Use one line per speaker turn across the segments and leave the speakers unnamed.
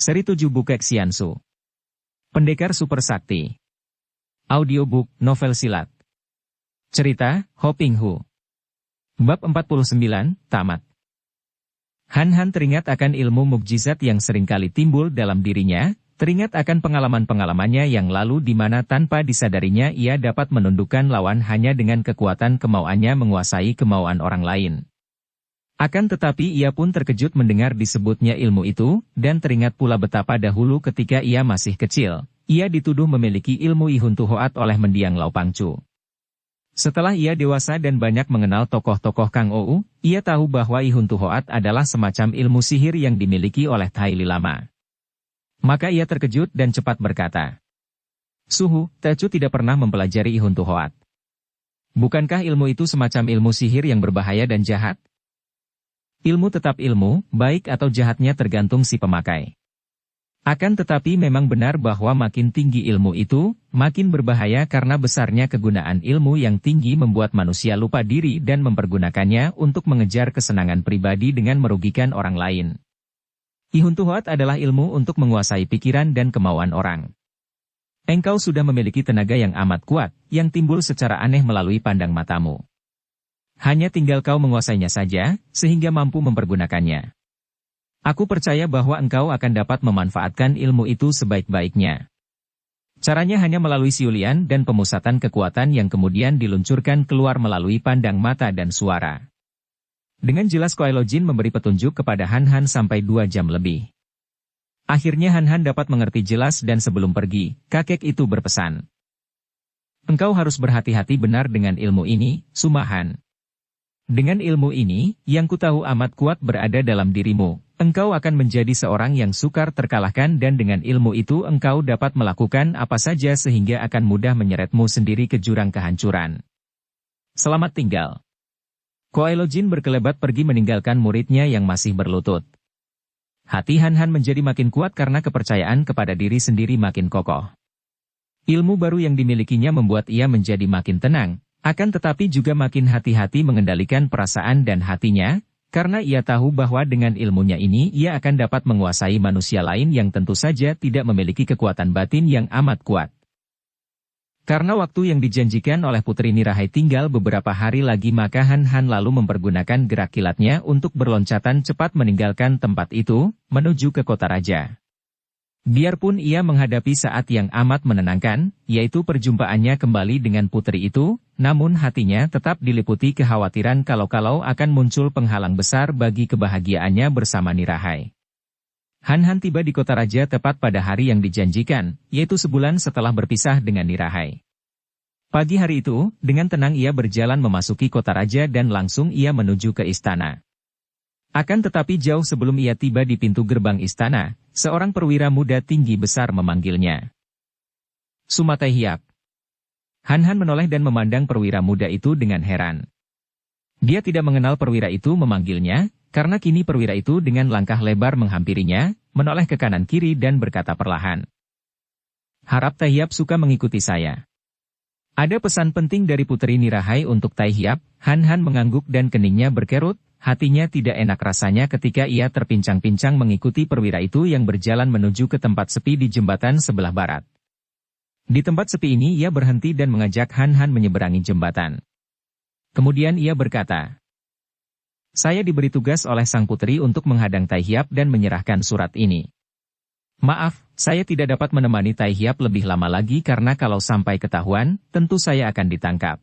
Seri 7 Bukek Xiansu. Pendekar Super Sakti. Audiobook, novel silat. Cerita, Ho Ping Hu. Bab 49, tamat. Han Han teringat akan ilmu mukjizat yang seringkali timbul dalam dirinya, teringat akan pengalaman-pengalamannya yang lalu di mana tanpa disadarinya ia dapat menundukkan lawan hanya dengan kekuatan kemauannya menguasai kemauan orang lain. Akan tetapi ia pun terkejut mendengar disebutnya ilmu itu, dan teringat pula betapa dahulu ketika ia masih kecil, ia dituduh memiliki ilmu Ihuntu Hoat oleh mendiang Lau Pangcu. Setelah ia dewasa dan banyak mengenal tokoh-tokoh Kang Ou, ia tahu bahwa Ihuntu Hoat adalah semacam ilmu sihir yang dimiliki oleh Tai Li Lama. Maka ia terkejut dan cepat berkata, "Suhu, Tecu tidak pernah mempelajari Ihuntu Hoat. Bukankah ilmu itu semacam ilmu sihir yang berbahaya dan jahat?" Ilmu tetap ilmu, baik atau jahatnya tergantung si pemakai. Akan tetapi memang benar bahwa makin tinggi ilmu itu, makin berbahaya karena besarnya kegunaan ilmu yang tinggi membuat manusia lupa diri dan mempergunakannya untuk mengejar kesenangan pribadi dengan merugikan orang lain. Ihuntu Hoat adalah ilmu untuk menguasai pikiran dan kemauan orang. Engkau sudah memiliki tenaga yang amat kuat, yang timbul secara aneh melalui pandang matamu. Hanya tinggal kau menguasainya saja, sehingga mampu mempergunakannya. Aku percaya bahwa engkau akan dapat memanfaatkan ilmu itu sebaik-baiknya. Caranya hanya melalui siulian dan pemusatan kekuatan yang kemudian diluncurkan keluar melalui pandang mata dan suara. Dengan jelas Kuai-Lo Jin memberi petunjuk kepada Han Han sampai 2 jam lebih. Akhirnya Han Han dapat mengerti jelas dan sebelum pergi, kakek itu berpesan. Engkau harus berhati-hati benar dengan ilmu ini, Sumahan. Dengan ilmu ini, yang kutahu amat kuat berada dalam dirimu, engkau akan menjadi seorang yang sukar terkalahkan dan dengan ilmu itu engkau dapat melakukan apa saja sehingga akan mudah menyeretmu sendiri ke jurang kehancuran. Selamat tinggal. Kuai-Lo Jin berkelebat pergi meninggalkan muridnya yang masih berlutut. Hati Han Han menjadi makin kuat karena kepercayaan kepada diri sendiri makin kokoh. Ilmu baru yang dimilikinya membuat ia menjadi makin tenang. Akan tetapi juga makin hati-hati mengendalikan perasaan dan hatinya, karena ia tahu bahwa dengan ilmunya ini ia akan dapat menguasai manusia lain yang tentu saja tidak memiliki kekuatan batin yang amat kuat. Karena waktu yang dijanjikan oleh Putri Nirahai tinggal beberapa hari lagi maka Han Han lalu mempergunakan gerak kilatnya untuk berloncatan cepat meninggalkan tempat itu, menuju ke kota raja. Biarpun ia menghadapi saat yang amat menenangkan, yaitu perjumpaannya kembali dengan putri itu, namun hatinya tetap diliputi kekhawatiran kalau-kalau akan muncul penghalang besar bagi kebahagiaannya bersama Nirahai. Han Han tiba di kota raja tepat pada hari yang dijanjikan, yaitu sebulan setelah berpisah dengan Nirahai. Pagi hari itu, dengan tenang ia berjalan memasuki kota raja dan langsung ia menuju ke istana. Akan tetapi jauh sebelum ia tiba di pintu gerbang istana, seorang perwira muda tinggi besar memanggilnya. Sumatai Hiap. Han Han menoleh dan memandang perwira muda itu dengan heran. Dia tidak mengenal perwira itu memanggilnya, karena kini perwira itu dengan langkah lebar menghampirinya, menoleh ke kanan kiri dan berkata perlahan. Harap Tai Hiap suka mengikuti saya. Ada pesan penting dari Putri Nirahai untuk Tai Hiap. Han Han mengangguk dan keningnya berkerut. Hatinya tidak enak rasanya ketika ia terpincang-pincang mengikuti perwira itu yang berjalan menuju ke tempat sepi di jembatan sebelah barat. Di tempat sepi ini ia berhenti dan mengajak Han Han menyeberangi jembatan. Kemudian ia berkata, saya diberi tugas oleh sang putri untuk menghadang Tai Hiap dan menyerahkan surat ini. Maaf, saya tidak dapat menemani Tai Hiap lebih lama lagi karena kalau sampai ketahuan, tentu saya akan ditangkap.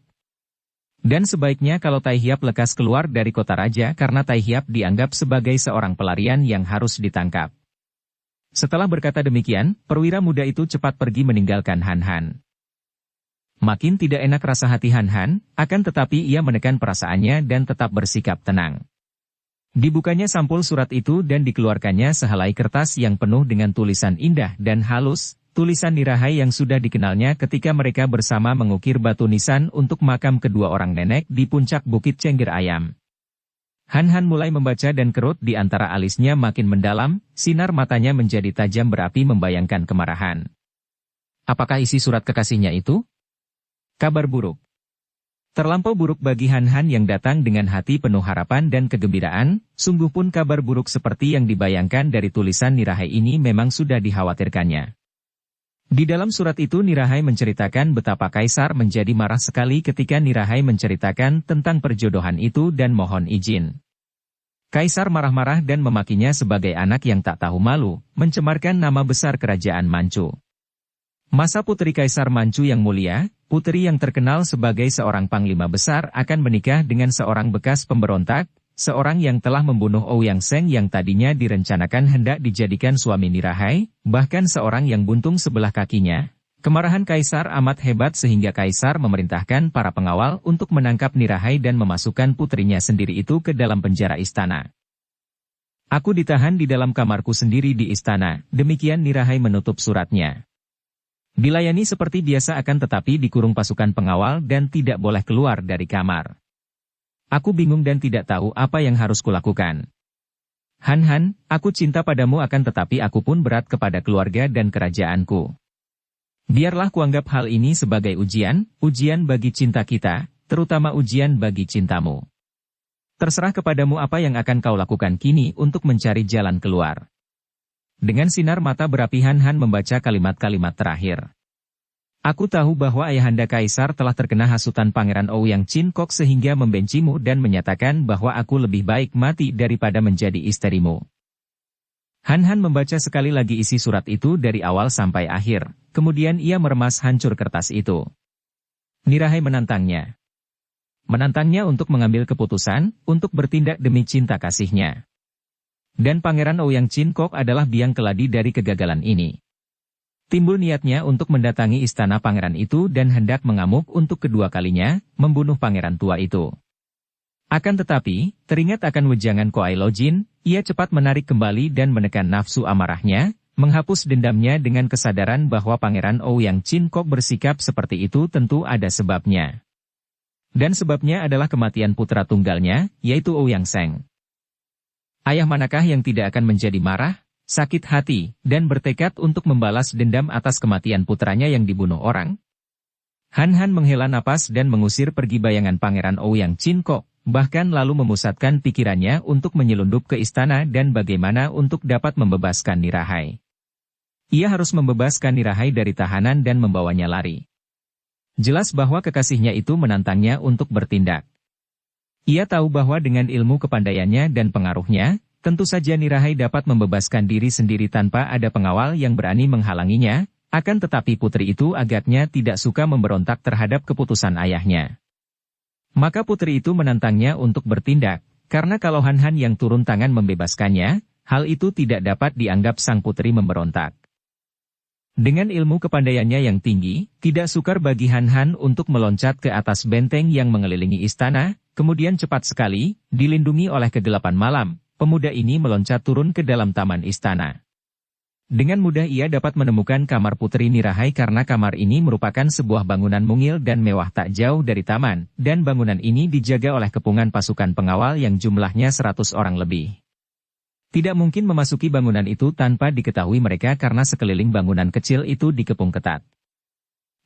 Dan sebaiknya kalau Tai Hiap lekas keluar dari kota raja karena Tai Hiap dianggap sebagai seorang pelarian yang harus ditangkap. Setelah berkata demikian, perwira muda itu cepat pergi meninggalkan Han Han. Makin tidak enak rasa hati Han Han, akan tetapi ia menekan perasaannya dan tetap bersikap tenang. Dibukanya sampul surat itu dan dikeluarkannya sehelai kertas yang penuh dengan tulisan indah dan halus. Tulisan Nirahai yang sudah dikenalnya ketika mereka bersama mengukir batu nisan untuk makam kedua orang nenek di puncak Bukit Cengger Ayam. Han Han mulai membaca dan kerut di antara alisnya makin mendalam, sinar matanya menjadi tajam berapi membayangkan kemarahan. Apakah isi surat kekasihnya itu? Kabar buruk. Terlampau buruk bagi Han Han yang datang dengan hati penuh harapan dan kegembiraan, sungguh pun kabar buruk seperti yang dibayangkan dari tulisan Nirahai ini memang sudah dikhawatirkannya. Di dalam surat itu Nirahai menceritakan betapa Kaisar menjadi marah sekali ketika Nirahai menceritakan tentang perjodohan itu dan mohon izin. Kaisar marah-marah dan memakinya sebagai anak yang tak tahu malu, mencemarkan nama besar kerajaan Manchu. Masa putri Kaisar Manchu yang mulia, putri yang terkenal sebagai seorang panglima besar akan menikah dengan seorang bekas pemberontak, seorang yang telah membunuh Ouyang Seng yang tadinya direncanakan hendak dijadikan suami Nirahai, bahkan seorang yang buntung sebelah kakinya. Kemarahan Kaisar amat hebat sehingga Kaisar memerintahkan para pengawal untuk menangkap Nirahai dan memasukkan putrinya sendiri itu ke dalam penjara istana. Aku ditahan di dalam kamarku sendiri di istana, demikian Nirahai menutup suratnya. Dilayani seperti biasa akan tetapi dikurung pasukan pengawal dan tidak boleh keluar dari kamar. Aku bingung dan tidak tahu apa yang harus kulakukan. Han Han, aku cinta padamu akan tetapi aku pun berat kepada keluarga dan kerajaanku. Biarlah kuanggap hal ini sebagai ujian bagi cinta kita, terutama ujian bagi cintamu. Terserah kepadamu apa yang akan kau lakukan kini untuk mencari jalan keluar. Dengan sinar mata berapi Han Han membaca kalimat-kalimat terakhir. Aku tahu bahwa ayahanda Kaisar telah terkena hasutan Pangeran Ouyang Chin-kok sehingga membencimu dan menyatakan bahwa aku lebih baik mati daripada menjadi istrimu. Han Han membaca sekali lagi isi surat itu dari awal sampai akhir, kemudian ia meremas hancur kertas itu. Nirahai menantangnya. Menantangnya untuk mengambil keputusan, untuk bertindak demi cinta kasihnya. Dan Pangeran Ouyang Chin-kok adalah biang keladi dari kegagalan ini. Timbul niatnya untuk mendatangi istana pangeran itu dan hendak mengamuk untuk kedua kalinya, membunuh pangeran tua itu. Akan tetapi, teringat akan wejangan Koai Lojin, ia cepat menarik kembali dan menekan nafsu amarahnya, menghapus dendamnya dengan kesadaran bahwa Pangeran Ouyang Chin-kok bersikap seperti itu tentu ada sebabnya. Dan sebabnya adalah kematian putra tunggalnya, yaitu Ouyang Seng. Ayah manakah yang tidak akan menjadi marah, sakit hati, dan bertekad untuk membalas dendam atas kematian putranya yang dibunuh orang? Han Han menghela napas dan mengusir pergi bayangan Pangeran Ouyang Chin-kok, bahkan lalu memusatkan pikirannya untuk menyelundup ke istana dan bagaimana untuk dapat membebaskan Nirahai. Ia harus membebaskan Nirahai dari tahanan dan membawanya lari. Jelas bahwa kekasihnya itu menantangnya untuk bertindak. Ia tahu bahwa dengan ilmu kepandaiannya dan pengaruhnya, tentu saja Nirahai dapat membebaskan diri sendiri tanpa ada pengawal yang berani menghalanginya, akan tetapi putri itu agaknya tidak suka memberontak terhadap keputusan ayahnya. Maka putri itu menantangnya untuk bertindak, karena kalau Han Han yang turun tangan membebaskannya, hal itu tidak dapat dianggap sang putri memberontak. Dengan ilmu kepandaiannya yang tinggi, tidak sukar bagi Han Han untuk meloncat ke atas benteng yang mengelilingi istana, kemudian cepat sekali, dilindungi oleh kegelapan malam, pemuda ini meloncat turun ke dalam taman istana. Dengan mudah ia dapat menemukan kamar putri Nirahai karena kamar ini merupakan sebuah bangunan mungil dan mewah tak jauh dari taman, dan bangunan ini dijaga oleh kepungan pasukan pengawal yang jumlahnya 100 orang lebih. Tidak mungkin memasuki bangunan itu tanpa diketahui mereka karena sekeliling bangunan kecil itu dikepung ketat.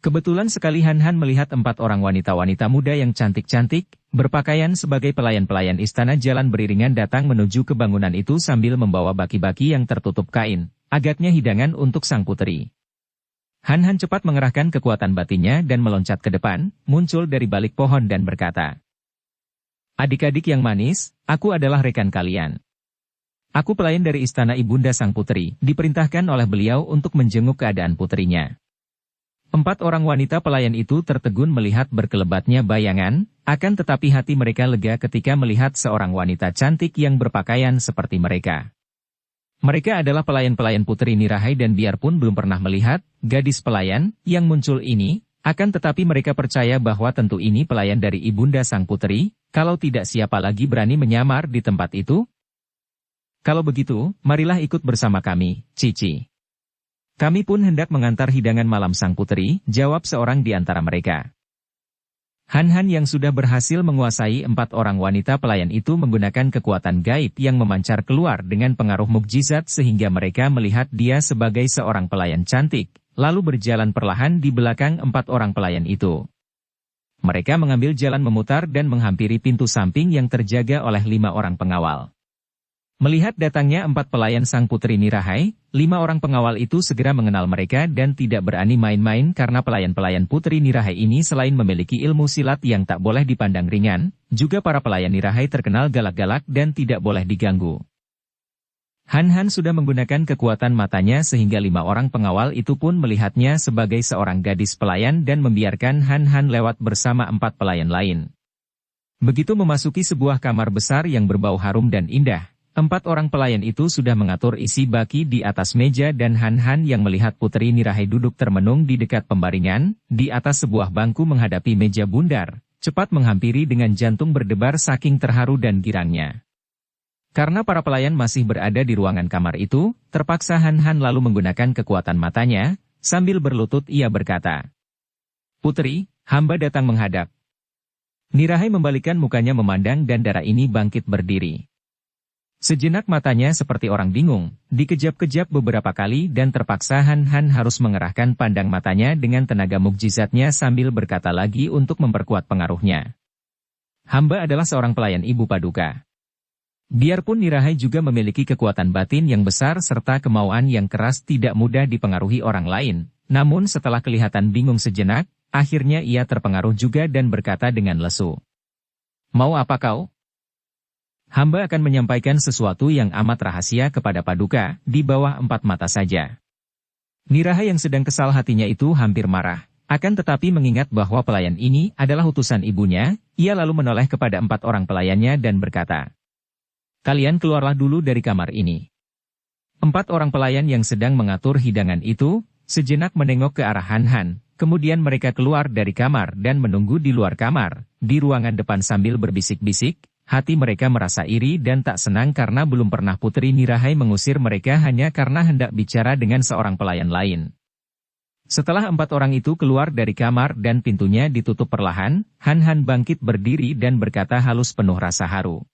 Kebetulan sekali Han Han melihat 4 orang wanita-wanita muda yang cantik-cantik, berpakaian sebagai pelayan-pelayan istana jalan beriringan datang menuju ke bangunan itu sambil membawa baki-baki yang tertutup kain, agaknya hidangan untuk sang putri. Han Han cepat mengerahkan kekuatan batinnya dan meloncat ke depan, muncul dari balik pohon dan berkata, "Adik-adik yang manis, aku adalah rekan kalian. Aku pelayan dari istana ibunda sang putri, diperintahkan oleh beliau untuk menjenguk keadaan putrinya." 4 orang wanita pelayan itu tertegun melihat berkelebatnya bayangan, akan tetapi hati mereka lega ketika melihat seorang wanita cantik yang berpakaian seperti mereka. Mereka adalah pelayan-pelayan putri Nirahai dan biarpun belum pernah melihat gadis pelayan yang muncul ini, akan tetapi mereka percaya bahwa tentu ini pelayan dari ibunda sang putri, kalau tidak siapa lagi berani menyamar di tempat itu? Kalau begitu, marilah ikut bersama kami, Cici. Kami pun hendak mengantar hidangan malam sang putri, jawab seorang di antara mereka. Han Han yang sudah berhasil menguasai 4 orang wanita pelayan itu menggunakan kekuatan gaib yang memancar keluar dengan pengaruh mukjizat sehingga mereka melihat dia sebagai seorang pelayan cantik, lalu berjalan perlahan di belakang 4 orang pelayan itu. Mereka mengambil jalan memutar dan menghampiri pintu samping yang terjaga oleh 5 orang pengawal. Melihat datangnya 4 pelayan sang putri Nirahai, 5 orang pengawal itu segera mengenal mereka dan tidak berani main-main karena pelayan-pelayan putri Nirahai ini selain memiliki ilmu silat yang tak boleh dipandang ringan, juga para pelayan Nirahai terkenal galak-galak dan tidak boleh diganggu. Han sudah menggunakan kekuatan matanya sehingga 5 orang pengawal itu pun melihatnya sebagai seorang gadis pelayan dan membiarkan Han lewat bersama 4 pelayan lain. Begitu memasuki sebuah kamar besar yang berbau harum dan indah, 4 orang pelayan itu sudah mengatur isi baki di atas meja dan Han yang melihat Putri Nirahai duduk termenung di dekat pembaringan, di atas sebuah bangku menghadapi meja bundar, cepat menghampiri dengan jantung berdebar saking terharu dan girangnya. Karena para pelayan masih berada di ruangan kamar itu, terpaksa Han lalu menggunakan kekuatan matanya, sambil berlutut ia berkata, "Putri, hamba datang menghadap." Nirahai membalikkan mukanya memandang dan darah ini bangkit berdiri. Sejenak matanya seperti orang bingung, dikejap-kejap beberapa kali dan terpaksa Han harus mengerahkan pandang matanya dengan tenaga mukjizatnya sambil berkata lagi untuk memperkuat pengaruhnya. "Hamba adalah seorang pelayan Ibu Paduka." Biarpun Nirahai juga memiliki kekuatan batin yang besar serta kemauan yang keras tidak mudah dipengaruhi orang lain, namun setelah kelihatan bingung sejenak, akhirnya ia terpengaruh juga dan berkata dengan lesu. "Mau apa kau?" "Hamba akan menyampaikan sesuatu yang amat rahasia kepada Paduka, di bawah 4 mata saja." Nirahai yang sedang kesal hatinya itu hampir marah, akan tetapi mengingat bahwa pelayan ini adalah utusan ibunya, ia lalu menoleh kepada 4 orang pelayannya dan berkata, "Kalian keluarlah dulu dari kamar ini." 4 orang pelayan yang sedang mengatur hidangan itu, sejenak menengok ke arah Han, kemudian mereka keluar dari kamar dan menunggu di luar kamar, di ruangan depan sambil berbisik-bisik. Hati mereka merasa iri dan tak senang karena belum pernah Putri Nirahai mengusir mereka hanya karena hendak bicara dengan seorang pelayan lain. Setelah 4 orang itu keluar dari kamar dan pintunya ditutup perlahan, Han bangkit berdiri dan berkata halus penuh rasa haru.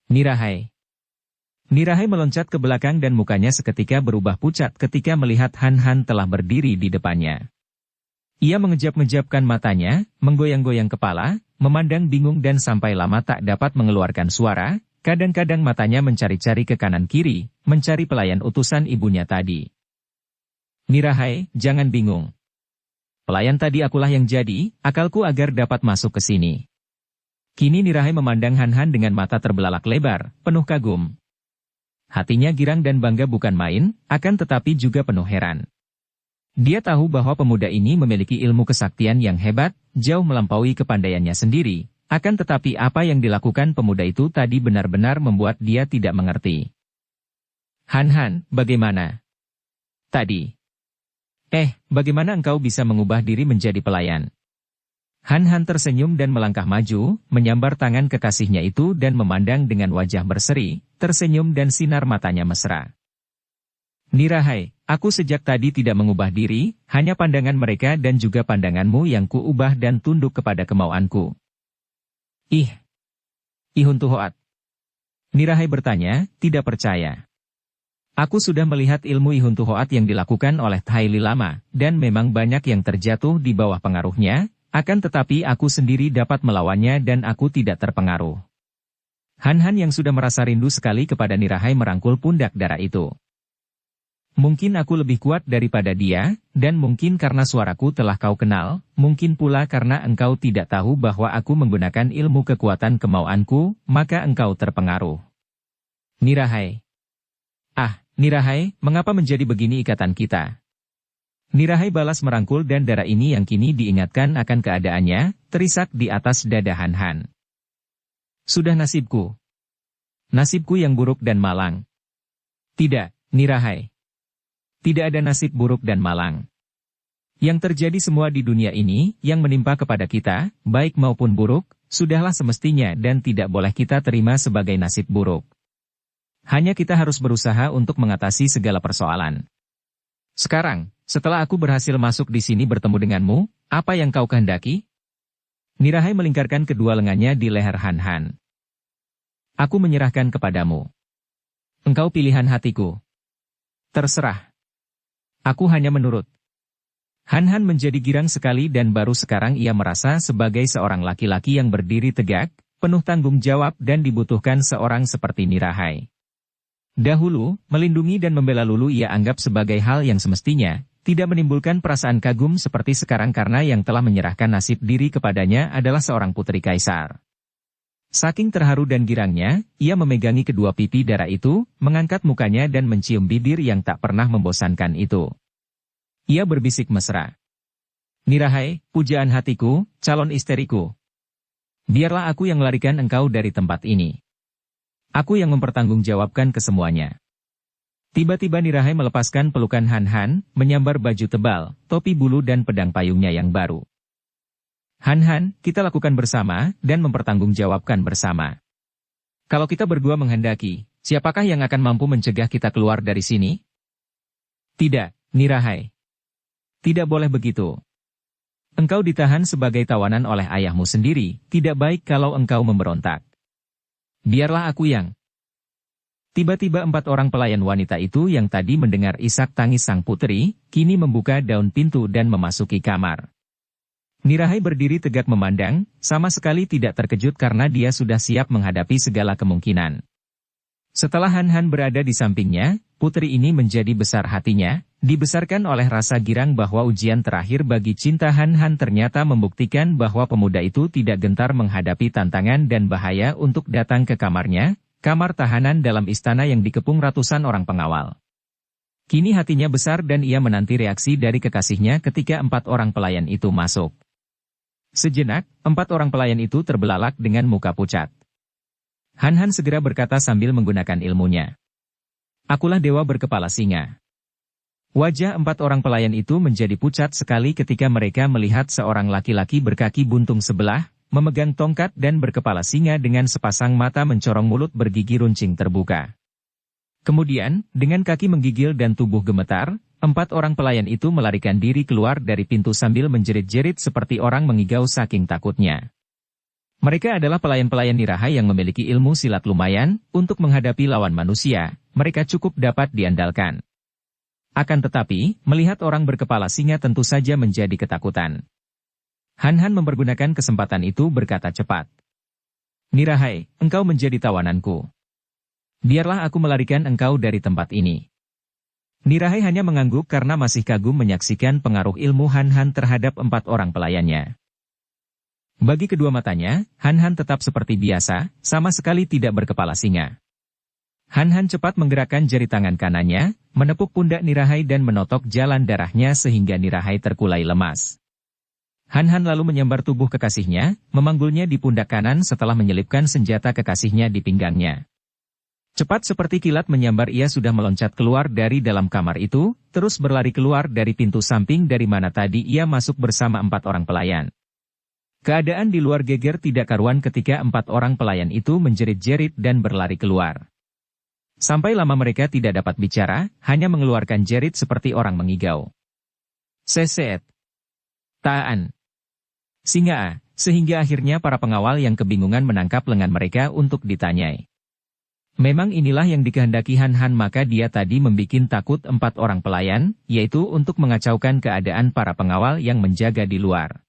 "Nirahai." Nirahai meloncat ke belakang dan mukanya seketika berubah pucat ketika melihat Han telah berdiri di depannya. Ia mengejap-ngejapkan matanya, menggoyang-goyang kepala, memandang bingung dan sampai lama tak dapat mengeluarkan suara, kadang-kadang matanya mencari-cari ke kanan-kiri, mencari pelayan utusan ibunya tadi. "Nirahai, jangan bingung. Pelayan tadi akulah yang jadi, akalku agar dapat masuk ke sini." Kini Nirahai memandang Han dengan mata terbelalak lebar, penuh kagum. Hatinya girang dan bangga bukan main, akan tetapi juga penuh heran. Dia tahu bahwa pemuda ini memiliki ilmu kesaktian yang hebat, jauh melampaui kepandaiannya sendiri, akan tetapi apa yang dilakukan pemuda itu tadi benar-benar membuat dia tidak mengerti. Han, bagaimana? Tadi. Bagaimana engkau bisa mengubah diri menjadi pelayan?" Han tersenyum dan melangkah maju, menyambar tangan kekasihnya itu dan memandang dengan wajah berseri, tersenyum dan sinar matanya mesra. "Nirahai, aku sejak tadi tidak mengubah diri, hanya pandangan mereka dan juga pandanganmu yang kuubah dan tunduk kepada kemauanku." Ihun Tuhoat. Nirahai bertanya, tidak percaya. "Aku sudah melihat ilmu Ihun Tuhoat yang dilakukan oleh Thaili Lama, dan memang banyak yang terjatuh di bawah pengaruhnya, akan tetapi aku sendiri dapat melawannya dan aku tidak terpengaruh." Han yang sudah merasa rindu sekali kepada Nirahai merangkul pundak darah itu. "Mungkin aku lebih kuat daripada dia, dan mungkin karena suaraku telah kau kenal, mungkin pula karena engkau tidak tahu bahwa aku menggunakan ilmu kekuatan kemauanku, maka engkau terpengaruh." Nirahai. Nirahai, mengapa menjadi begini ikatan kita?" Nirahai balas merangkul dan darah ini yang kini diingatkan akan keadaannya, terisak di atas dada Han. "Sudah nasibku. Nasibku yang buruk dan malang." "Tidak, Nirahai. Tidak ada nasib buruk dan malang. Yang terjadi semua di dunia ini, yang menimpa kepada kita, baik maupun buruk, sudahlah semestinya dan tidak boleh kita terima sebagai nasib buruk. Hanya kita harus berusaha untuk mengatasi segala persoalan. Sekarang, setelah aku berhasil masuk di sini bertemu denganmu, apa yang kau kehendaki?" Nirahai melingkarkan kedua lengannya di leher Han. "Aku menyerahkan kepadamu. Engkau pilihan hatiku. Terserah. Aku hanya menurut." Han Han menjadi girang sekali dan baru sekarang ia merasa sebagai seorang laki-laki yang berdiri tegak, penuh tanggung jawab dan dibutuhkan seorang seperti Nirahai. Dahulu, melindungi dan membela Lulu ia anggap sebagai hal yang semestinya, tidak menimbulkan perasaan kagum seperti sekarang karena yang telah menyerahkan nasib diri kepadanya adalah seorang putri kaisar. Saking terharu dan girangnya, ia memegangi kedua pipi darah itu, mengangkat mukanya dan mencium bibir yang tak pernah membosankan itu. Ia berbisik mesra. Nirahai, pujaan hatiku, calon istriku. Biarlah aku yang larikan engkau dari tempat ini. Aku yang mempertanggungjawabkan kesemuanya. Tiba-tiba Nirahai melepaskan pelukan Han Han, menyambar baju tebal, topi bulu dan pedang payungnya yang baru. Han Han, kita lakukan bersama, dan mempertanggungjawabkan bersama. Kalau kita berdua menghendaki, siapakah yang akan mampu mencegah kita keluar dari sini? Tidak, Nirahai. Tidak boleh begitu. Engkau ditahan sebagai tawanan oleh ayahmu sendiri, tidak baik kalau engkau memberontak. Biarlah aku yang... Tiba-tiba 4 orang pelayan wanita itu yang tadi mendengar isak tangis sang putri, kini membuka daun pintu dan memasuki kamar. Nirahai berdiri tegak memandang, sama sekali tidak terkejut karena dia sudah siap menghadapi segala kemungkinan. Setelah Han Han berada di sampingnya, putri ini menjadi besar hatinya, dibesarkan oleh rasa girang bahwa ujian terakhir bagi cinta Han Han ternyata membuktikan bahwa pemuda itu tidak gentar menghadapi tantangan dan bahaya untuk datang ke kamarnya, kamar tahanan dalam istana yang dikepung ratusan orang pengawal. Kini hatinya besar dan ia menanti reaksi dari kekasihnya ketika 4 orang pelayan itu masuk. Sejenak, 4 orang pelayan itu terbelalak dengan muka pucat. Han Han segera berkata sambil menggunakan ilmunya. Akulah dewa berkepala singa. Wajah 4 orang pelayan itu menjadi pucat sekali ketika mereka melihat seorang laki-laki berkaki buntung sebelah, memegang tongkat dan berkepala singa dengan sepasang mata mencorong mulut bergigi runcing terbuka. Kemudian, dengan kaki menggigil dan tubuh gemetar, 4 orang pelayan itu melarikan diri keluar dari pintu sambil menjerit-jerit seperti orang mengigau saking takutnya. Mereka adalah pelayan-pelayan Nirahai yang memiliki ilmu silat lumayan, untuk menghadapi lawan manusia, mereka cukup dapat diandalkan. Akan tetapi, melihat orang berkepala singa tentu saja menjadi ketakutan. Han Han mempergunakan kesempatan itu berkata cepat. Nirahai, engkau menjadi tawananku. Biarlah aku melarikan engkau dari tempat ini. Nirahai hanya mengangguk karena masih kagum menyaksikan pengaruh ilmu Han Han terhadap 4 orang pelayannya. Bagi kedua matanya, Han Han tetap seperti biasa, sama sekali tidak berkepala singa. Han Han cepat menggerakkan jari tangan kanannya, menepuk pundak Nirahai dan menotok jalan darahnya sehingga Nirahai terkulai lemas. Han Han lalu menyambar tubuh kekasihnya, memanggulnya di pundak kanan setelah menyelipkan senjata kekasihnya di pinggangnya. Cepat seperti kilat menyambar ia sudah meloncat keluar dari dalam kamar itu, terus berlari keluar dari pintu samping dari mana tadi ia masuk bersama 4 orang pelayan. Keadaan di luar geger tidak karuan ketika 4 orang pelayan itu menjerit-jerit dan berlari keluar. Sampai lama mereka tidak dapat bicara, hanya mengeluarkan jerit seperti orang mengigau. Seset. Taan. Singa, sehingga akhirnya para pengawal yang kebingungan menangkap lengan mereka untuk ditanyai. Memang inilah yang dikehendaki Han Han maka dia tadi membikin takut 4 orang pelayan, yaitu untuk mengacaukan keadaan para pengawal yang menjaga di luar.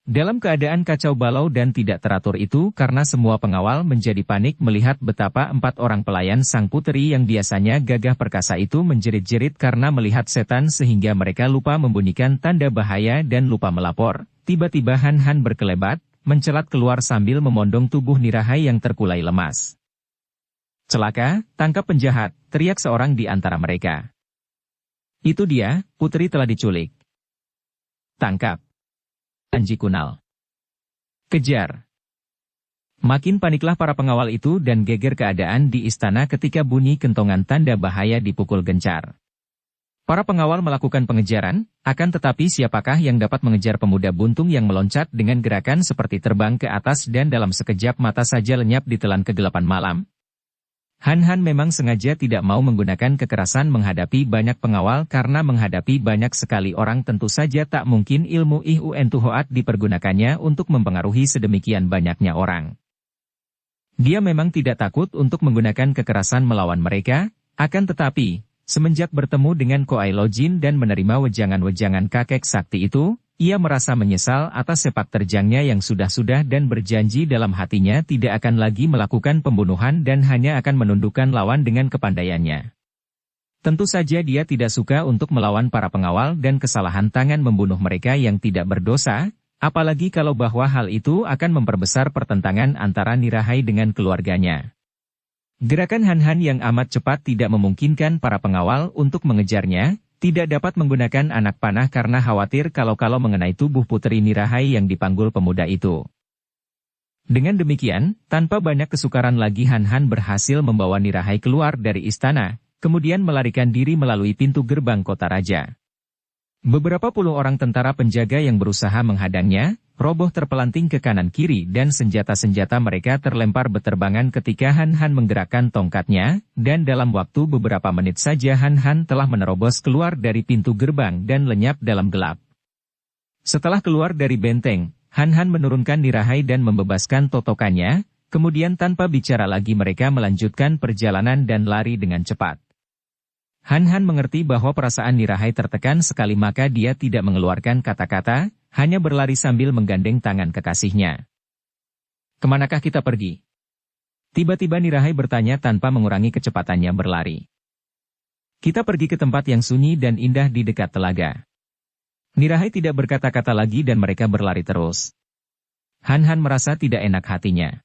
Dalam keadaan kacau balau dan tidak teratur itu karena semua pengawal menjadi panik melihat betapa 4 orang pelayan sang putri yang biasanya gagah perkasa itu menjerit-jerit karena melihat setan sehingga mereka lupa membunyikan tanda bahaya dan lupa melapor. Tiba-tiba Han Han berkelebat, mencelat keluar sambil memondong tubuh Nirahai yang terkulai lemas. Celaka, tangkap penjahat, teriak seorang di antara mereka. Itu dia, putri telah diculik. Tangkap. Anji Kunal. Kejar. Makin paniklah para pengawal itu dan geger keadaan di istana ketika bunyi kentongan tanda bahaya dipukul gencar. Para pengawal melakukan pengejaran, akan tetapi siapakah yang dapat mengejar pemuda buntung yang meloncat dengan gerakan seperti terbang ke atas dan dalam sekejap mata saja lenyap di telan kegelapan malam? Han Han memang sengaja tidak mau menggunakan kekerasan menghadapi banyak pengawal karena menghadapi banyak sekali orang tentu saja tak mungkin ilmu Ihun Tuhoat dipergunakannya untuk mempengaruhi sedemikian banyaknya orang. Dia memang tidak takut untuk menggunakan kekerasan melawan mereka, akan tetapi, Semenjak bertemu dengan Koai Lojin dan menerima wejangan-wejangan kakek sakti itu, ia merasa menyesal atas sepak terjangnya yang sudah-sudah dan berjanji dalam hatinya tidak akan lagi melakukan pembunuhan dan hanya akan menundukkan lawan dengan kepandaiannya. Tentu saja dia tidak suka untuk melawan para pengawal dan kesalahan tangan membunuh mereka yang tidak berdosa, apalagi kalau bahwa hal itu akan memperbesar pertentangan antara Nirahai dengan keluarganya. Gerakan Han-Han yang amat cepat tidak memungkinkan para pengawal untuk mengejarnya, tidak dapat menggunakan anak panah karena khawatir kalau-kalau mengenai tubuh putri Nirahai yang dipanggul pemuda itu. Dengan demikian, tanpa banyak kesukaran lagi Han-Han berhasil membawa Nirahai keluar dari istana, kemudian melarikan diri melalui pintu gerbang kota raja. Beberapa puluh orang tentara penjaga yang berusaha menghadangnya, roboh terpelanting ke kanan-kiri dan senjata-senjata mereka terlempar beterbangan ketika Han-Han menggerakkan tongkatnya, dan dalam waktu beberapa menit saja Han-Han telah menerobos keluar dari pintu gerbang dan lenyap dalam gelap. Setelah keluar dari benteng, Han-Han menurunkan Nirahai dan membebaskan totokannya, kemudian tanpa bicara lagi mereka melanjutkan perjalanan dan lari dengan cepat. Han-Han mengerti bahwa perasaan Nirahai tertekan sekali maka dia tidak mengeluarkan kata-kata, hanya berlari sambil menggandeng tangan kekasihnya. "Kemanakah kita pergi?" Tiba-tiba Nirahai bertanya tanpa mengurangi kecepatannya berlari. "Kita pergi ke tempat yang sunyi dan indah di dekat telaga." Nirahai tidak berkata-kata lagi dan mereka berlari terus. Han-Han merasa tidak enak hatinya.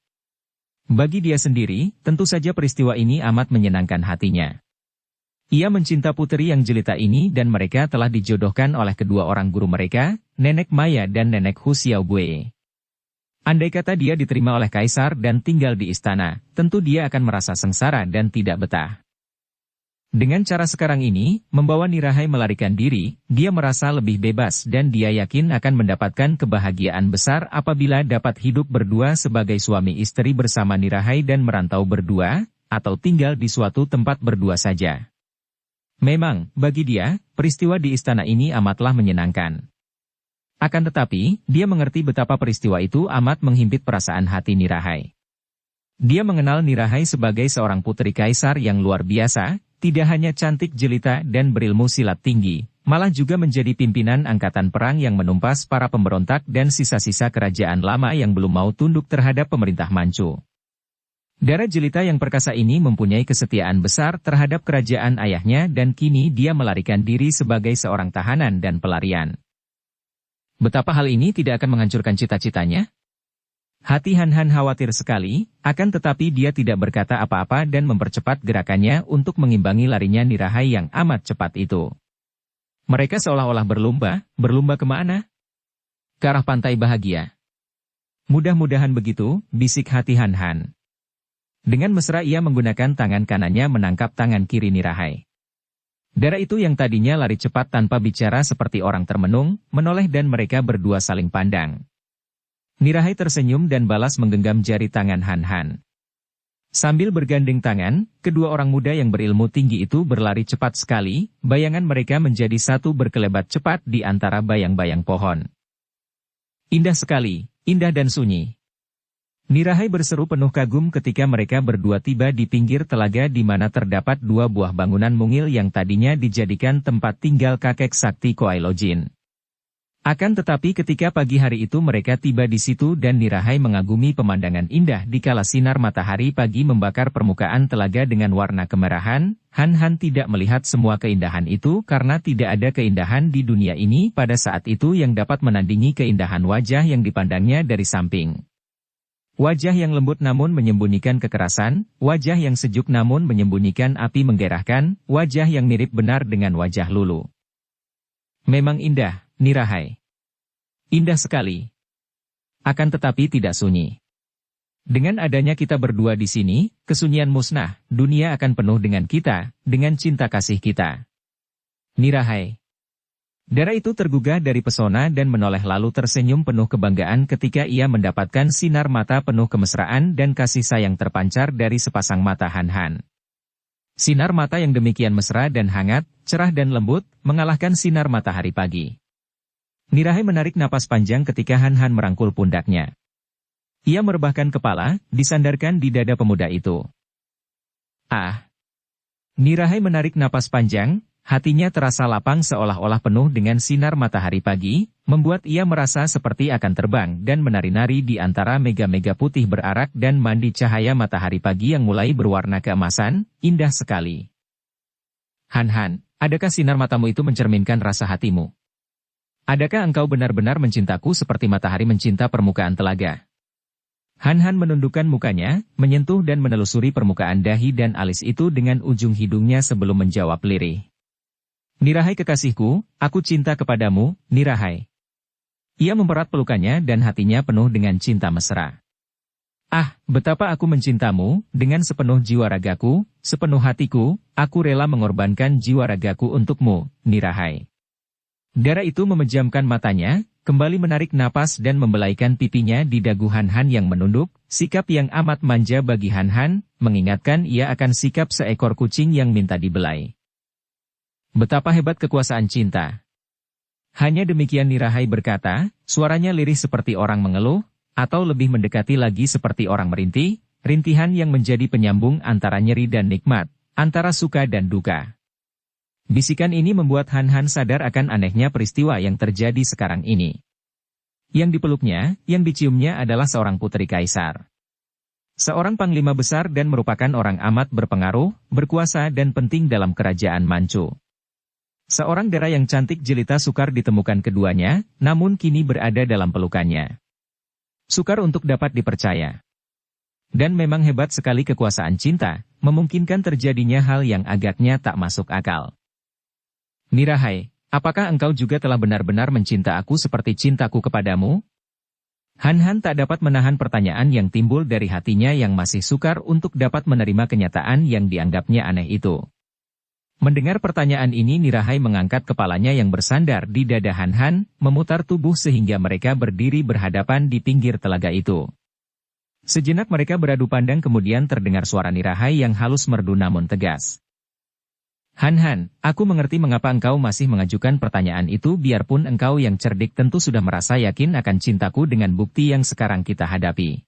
Bagi dia sendiri, tentu saja peristiwa ini amat menyenangkan hatinya. Ia mencinta putri yang jelita ini dan mereka telah dijodohkan oleh kedua orang guru mereka, Nenek Maya dan Nenek Hu Xiaobue. Andai kata dia diterima oleh kaisar dan tinggal di istana, tentu dia akan merasa sengsara dan tidak betah. Dengan cara sekarang ini, membawa Nirahai melarikan diri, dia merasa lebih bebas dan dia yakin akan mendapatkan kebahagiaan besar apabila dapat hidup berdua sebagai suami istri bersama Nirahai dan merantau berdua, atau tinggal di suatu tempat berdua saja. Memang, bagi dia, peristiwa di istana ini amatlah menyenangkan. Akan tetapi, dia mengerti betapa peristiwa itu amat menghimpit perasaan hati Nirahai. Dia mengenal Nirahai sebagai seorang putri kaisar yang luar biasa, tidak hanya cantik jelita dan berilmu silat tinggi, malah juga menjadi pimpinan angkatan perang yang menumpas para pemberontak dan sisa-sisa kerajaan lama yang belum mau tunduk terhadap pemerintah Manchu. Darah jelita yang perkasa ini mempunyai kesetiaan besar terhadap kerajaan ayahnya dan kini dia melarikan diri sebagai seorang tahanan dan pelarian. Betapa hal ini tidak akan menghancurkan cita-citanya? Hati Han-Han khawatir sekali, akan tetapi dia tidak berkata apa-apa dan mempercepat gerakannya untuk mengimbangi larinya Nirahai yang amat cepat itu. Mereka seolah-olah berlomba kemana? Ke arah pantai bahagia. Mudah-mudahan begitu, bisik hati Han-Han. Dengan mesra ia menggunakan tangan kanannya menangkap tangan kiri Nirahai. Darah itu yang tadinya lari cepat tanpa bicara seperti orang termenung, menoleh dan mereka berdua saling pandang. Nirahai tersenyum dan balas menggenggam jari tangan Han-Han. Sambil bergandeng tangan, kedua orang muda yang berilmu tinggi itu berlari cepat sekali, bayangan mereka menjadi satu berkelebat cepat di antara bayang-bayang pohon. Indah sekali, indah dan sunyi. Nirahai berseru penuh kagum ketika mereka berdua tiba di pinggir telaga di mana terdapat dua buah bangunan mungil yang tadinya dijadikan tempat tinggal kakek sakti Koai Lojin. Akan tetapi ketika pagi hari itu mereka tiba di situ dan Nirahai mengagumi pemandangan indah di kala sinar matahari pagi membakar permukaan telaga dengan warna kemerahan, Han-Han tidak melihat semua keindahan itu karena tidak ada keindahan di dunia ini pada saat itu yang dapat menandingi keindahan wajah yang dipandangnya dari samping. Wajah yang lembut namun menyembunyikan kekerasan, wajah yang sejuk namun menyembunyikan api menggerahkan, wajah yang mirip benar dengan wajah Lulu. Memang indah, Nirahai. Indah sekali. Akan tetapi tidak sunyi. Dengan adanya kita berdua di sini, kesunyian musnah, dunia akan penuh dengan kita, dengan cinta kasih kita. Nirahai. Darah itu tergugah dari pesona dan menoleh lalu tersenyum penuh kebanggaan ketika ia mendapatkan sinar mata penuh kemesraan dan kasih sayang terpancar dari sepasang mata Han-Han. Sinar mata yang demikian mesra dan hangat, cerah dan lembut, mengalahkan sinar matahari pagi. Nirahai menarik napas panjang ketika Han-Han merangkul pundaknya. Ia merebahkan kepala, disandarkan di dada pemuda itu. Ah! Nirahai menarik napas panjang, hatinya terasa lapang seolah-olah penuh dengan sinar matahari pagi, membuat ia merasa seperti akan terbang dan menari-nari di antara mega-mega putih berarak dan mandi cahaya matahari pagi yang mulai berwarna keemasan, indah sekali. Han, adakah sinar matamu itu mencerminkan rasa hatimu? Adakah engkau benar-benar mencintaku seperti matahari mencinta permukaan telaga? Han menundukkan mukanya, menyentuh dan menelusuri permukaan dahi dan alis itu dengan ujung hidungnya sebelum menjawab lirih. Nirahai kekasihku, aku cinta kepadamu, Nirahai. Ia mempererat pelukannya dan hatinya penuh dengan cinta mesra. Ah, betapa aku mencintamu, dengan sepenuh jiwa ragaku, sepenuh hatiku, aku rela mengorbankan jiwa ragaku untukmu, Nirahai. Dara itu memejamkan matanya, kembali menarik napas dan membelaikan pipinya di dagu Han yang menunduk, sikap yang amat manja bagi Han, mengingatkan ia akan sikap seekor kucing yang minta dibelai. Betapa hebat kekuasaan cinta. Hanya demikian Nirahai berkata, suaranya lirih seperti orang mengeluh, atau lebih mendekati lagi seperti orang merintih, rintihan yang menjadi penyambung antara nyeri dan nikmat, antara suka dan duka. Bisikan ini membuat Han sadar akan anehnya peristiwa yang terjadi sekarang ini. Yang dipeluknya, yang diciumnya adalah seorang putri kaisar. Seorang panglima besar dan merupakan orang amat berpengaruh, berkuasa dan penting dalam kerajaan Manchu. Seorang dara yang cantik jelita sukar ditemukan keduanya, namun kini berada dalam pelukannya. Sukar untuk dapat dipercaya. Dan memang hebat sekali kekuasaan cinta, memungkinkan terjadinya hal yang agaknya tak masuk akal. Nirahai, apakah engkau juga telah benar-benar mencinta aku seperti cintaku kepadamu? Han tak dapat menahan pertanyaan yang timbul dari hatinya yang masih sukar untuk dapat menerima kenyataan yang dianggapnya aneh itu. Mendengar pertanyaan ini Nirahai mengangkat kepalanya yang bersandar di dada Han, memutar tubuh sehingga mereka berdiri berhadapan di pinggir telaga itu. Sejenak mereka beradu pandang kemudian terdengar suara Nirahai yang halus merdu namun tegas. Han, aku mengerti mengapa engkau masih mengajukan pertanyaan itu biarpun engkau yang cerdik tentu sudah merasa yakin akan cintaku dengan bukti yang sekarang kita hadapi.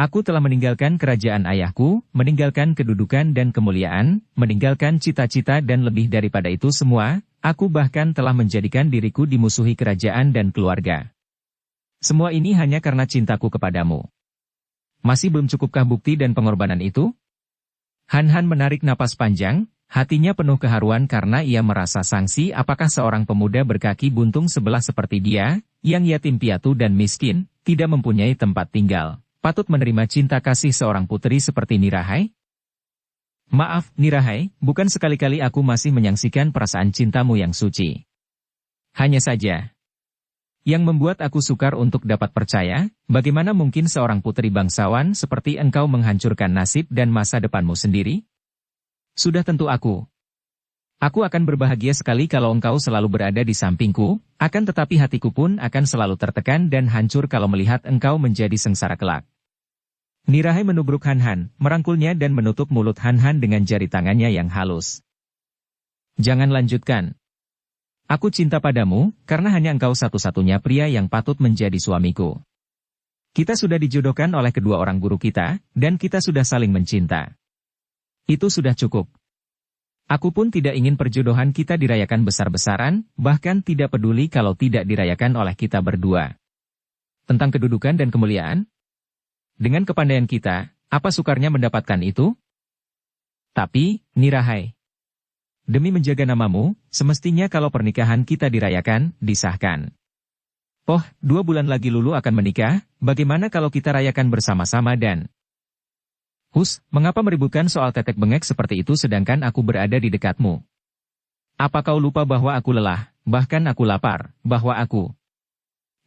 Aku telah meninggalkan kerajaan ayahku, meninggalkan kedudukan dan kemuliaan, meninggalkan cita-cita dan lebih daripada itu semua, aku bahkan telah menjadikan diriku dimusuhi kerajaan dan keluarga. Semua ini hanya karena cintaku kepadamu. Masih belum cukupkah bukti dan pengorbanan itu? Han menarik napas panjang. Hatinya penuh keharuan karena ia merasa sangsi apakah seorang pemuda berkaki buntung sebelah seperti dia, yang yatim piatu dan miskin, tidak mempunyai tempat tinggal, patut menerima cinta kasih seorang putri seperti Nirahai? Maaf, Nirahai, bukan sekali-kali aku masih menyaksikan perasaan cintamu yang suci. Hanya saja, yang membuat aku sukar untuk dapat percaya, bagaimana mungkin seorang putri bangsawan seperti engkau menghancurkan nasib dan masa depanmu sendiri? Sudah tentu aku. Aku akan berbahagia sekali kalau engkau selalu berada di sampingku, akan tetapi hatiku pun akan selalu tertekan dan hancur kalau melihat engkau menjadi sengsara kelak. Nirahai menubruk Han, merangkulnya dan menutup mulut Han dengan jari tangannya yang halus. Jangan lanjutkan. Aku cinta padamu, karena hanya engkau satu-satunya pria yang patut menjadi suamiku. Kita sudah dijodohkan oleh kedua orang guru kita, dan kita sudah saling mencinta. Itu sudah cukup. Aku pun tidak ingin perjodohan kita dirayakan besar-besaran, bahkan tidak peduli kalau tidak dirayakan oleh kita berdua. Tentang kedudukan dan kemuliaan? Dengan kepandaian kita, apa sukarnya mendapatkan itu? Tapi, Nirahai, demi menjaga namamu, semestinya kalau pernikahan kita dirayakan, disahkan. 2 bulan lagi Lulu akan menikah, bagaimana kalau kita rayakan bersama-sama dan... Mengapa meributkan soal tetek bengek seperti itu sedangkan aku berada di dekatmu? Apa kau lupa bahwa aku lelah, bahkan aku lapar, bahwa aku...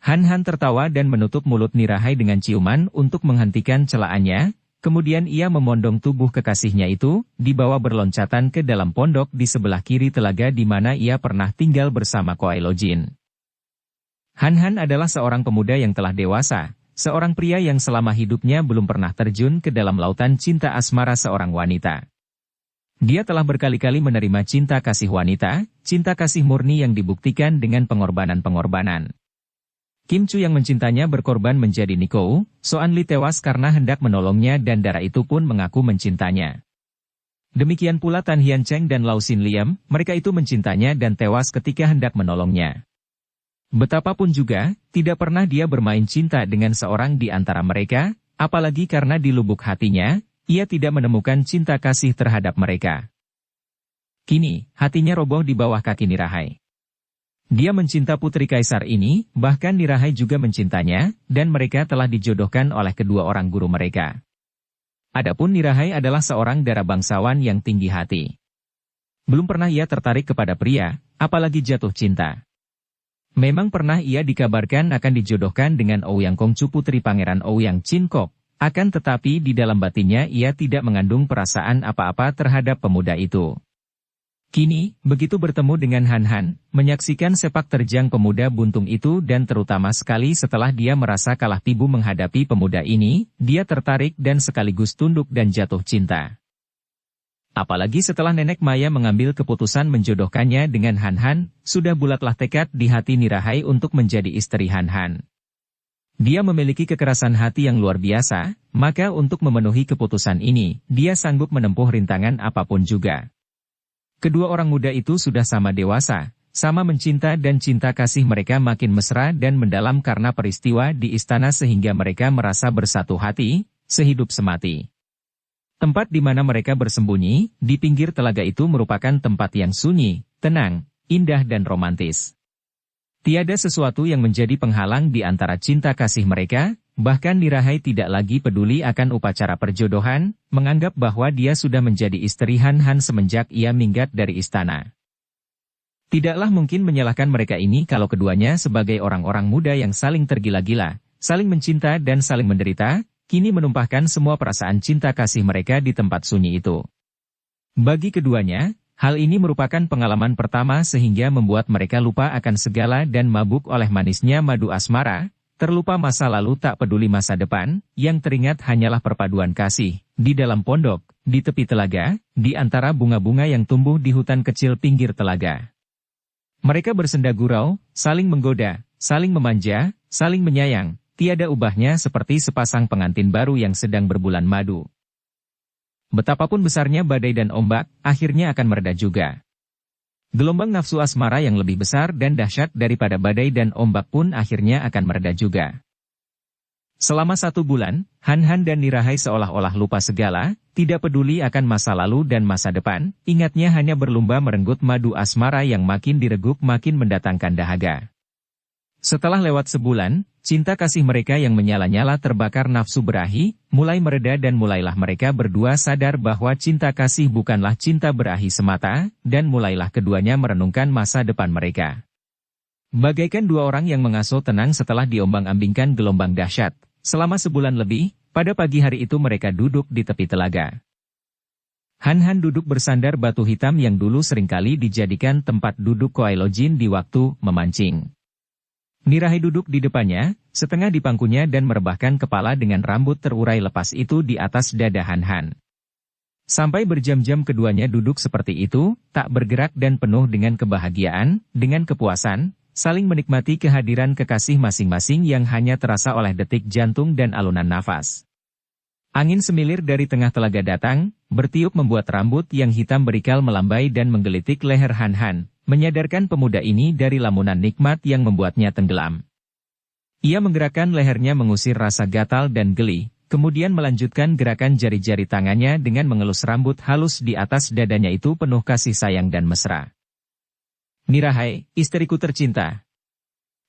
Han tertawa dan menutup mulut Nirahai dengan ciuman untuk menghentikan celaannya, kemudian ia memondong tubuh kekasihnya itu, dibawa berloncatan ke dalam pondok di sebelah kiri telaga di mana ia pernah tinggal bersama Koelo Jin. Han adalah seorang pemuda yang telah dewasa, seorang pria yang selama hidupnya belum pernah terjun ke dalam lautan cinta asmara seorang wanita. Dia telah berkali-kali menerima cinta kasih wanita, cinta kasih murni yang dibuktikan dengan pengorbanan-pengorbanan. Kim Chu yang mencintanya berkorban menjadi Nikou, Soan Li tewas karena hendak menolongnya dan Dara itu pun mengaku mencintanya. Demikian pula Tan Hian Cheng dan Lau Sin Liam, mereka itu mencintanya dan tewas ketika hendak menolongnya. Betapapun juga, tidak pernah dia bermain cinta dengan seorang di antara mereka, apalagi karena di lubuk hatinya, ia tidak menemukan cinta kasih terhadap mereka. Kini, hatinya roboh di bawah kaki Nirahai. Dia mencinta putri kaisar ini, bahkan Nirahai juga mencintanya, dan mereka telah dijodohkan oleh kedua orang guru mereka. Adapun Nirahai adalah seorang darah bangsawan yang tinggi hati. Belum pernah ia tertarik kepada pria, apalagi jatuh cinta. Memang pernah ia dikabarkan akan dijodohkan dengan Ouyang Kongcu putri Pangeran Ouyang Chin Kok, akan tetapi di dalam batinnya ia tidak mengandung perasaan apa-apa terhadap pemuda itu. Kini, begitu bertemu dengan Han Han, menyaksikan sepak terjang pemuda buntung itu dan terutama sekali setelah dia merasa kalah tibu menghadapi pemuda ini, dia tertarik dan sekaligus tunduk dan jatuh cinta. Apalagi setelah Nenek Maya mengambil keputusan menjodohkannya dengan Han Han, sudah bulatlah tekad di hati Nirahai untuk menjadi istri Han Han. Dia memiliki kekerasan hati yang luar biasa, maka untuk memenuhi keputusan ini, dia sanggup menempuh rintangan apapun juga. Kedua orang muda itu sudah sama dewasa, sama mencinta dan cinta kasih mereka makin mesra dan mendalam karena peristiwa di istana sehingga mereka merasa bersatu hati, sehidup semati. Tempat di mana mereka bersembunyi, di pinggir telaga itu merupakan tempat yang sunyi, tenang, indah dan romantis. Tiada sesuatu yang menjadi penghalang di antara cinta kasih mereka, bahkan Nirahai tidak lagi peduli akan upacara perjodohan, menganggap bahwa dia sudah menjadi istri Han Han semenjak ia minggat dari istana. Tidaklah mungkin menyalahkan mereka ini kalau keduanya sebagai orang-orang muda yang saling tergila-gila, saling mencinta dan saling menderita, kini menumpahkan semua perasaan cinta kasih mereka di tempat sunyi itu. Bagi keduanya, hal ini merupakan pengalaman pertama sehingga membuat mereka lupa akan segala dan mabuk oleh manisnya madu asmara, terlupa masa lalu tak peduli masa depan, yang teringat hanyalah perpaduan kasih, di dalam pondok, di tepi telaga, di antara bunga-bunga yang tumbuh di hutan kecil pinggir telaga. Mereka bersenda gurau, saling menggoda, saling memanja, saling menyayang, tiada ubahnya seperti sepasang pengantin baru yang sedang berbulan madu. Betapapun besarnya badai dan ombak, akhirnya akan mereda juga. Gelombang nafsu asmara yang lebih besar dan dahsyat daripada badai dan ombak pun akhirnya akan mereda juga. Selama 1 bulan, Han Han dan Nirahai seolah-olah lupa segala, tidak peduli akan masa lalu dan masa depan, ingatnya hanya berlomba merenggut madu asmara yang makin direguk makin mendatangkan dahaga. Setelah lewat sebulan, cinta kasih mereka yang menyala-nyala terbakar nafsu berahi, mulai mereda dan mulailah mereka berdua sadar bahwa cinta kasih bukanlah cinta berahi semata, dan mulailah keduanya merenungkan masa depan mereka. Bagaikan dua orang yang mengasuh tenang setelah diombang-ambingkan gelombang dahsyat, selama sebulan lebih, pada pagi hari itu mereka duduk di tepi telaga. Han Han duduk bersandar batu hitam yang dulu seringkali dijadikan tempat duduk Kuai Lo Jin di waktu memancing. Nirahai duduk di depannya, setengah di pangkunya dan merebahkan kepala dengan rambut terurai lepas itu di atas dada Han Han. Sampai berjam-jam keduanya duduk seperti itu, tak bergerak dan penuh dengan kebahagiaan, dengan kepuasan, saling menikmati kehadiran kekasih masing-masing yang hanya terasa oleh detik jantung dan alunan nafas. Angin semilir dari tengah telaga datang, bertiup membuat rambut yang hitam berikal melambai dan menggelitik leher Han Han, menyadarkan pemuda ini dari lamunan nikmat yang membuatnya tenggelam. Ia menggerakkan lehernya mengusir rasa gatal dan geli, kemudian melanjutkan gerakan jari-jari tangannya dengan mengelus rambut halus di atas dadanya itu penuh kasih sayang dan mesra. Nirahai, istriku tercinta.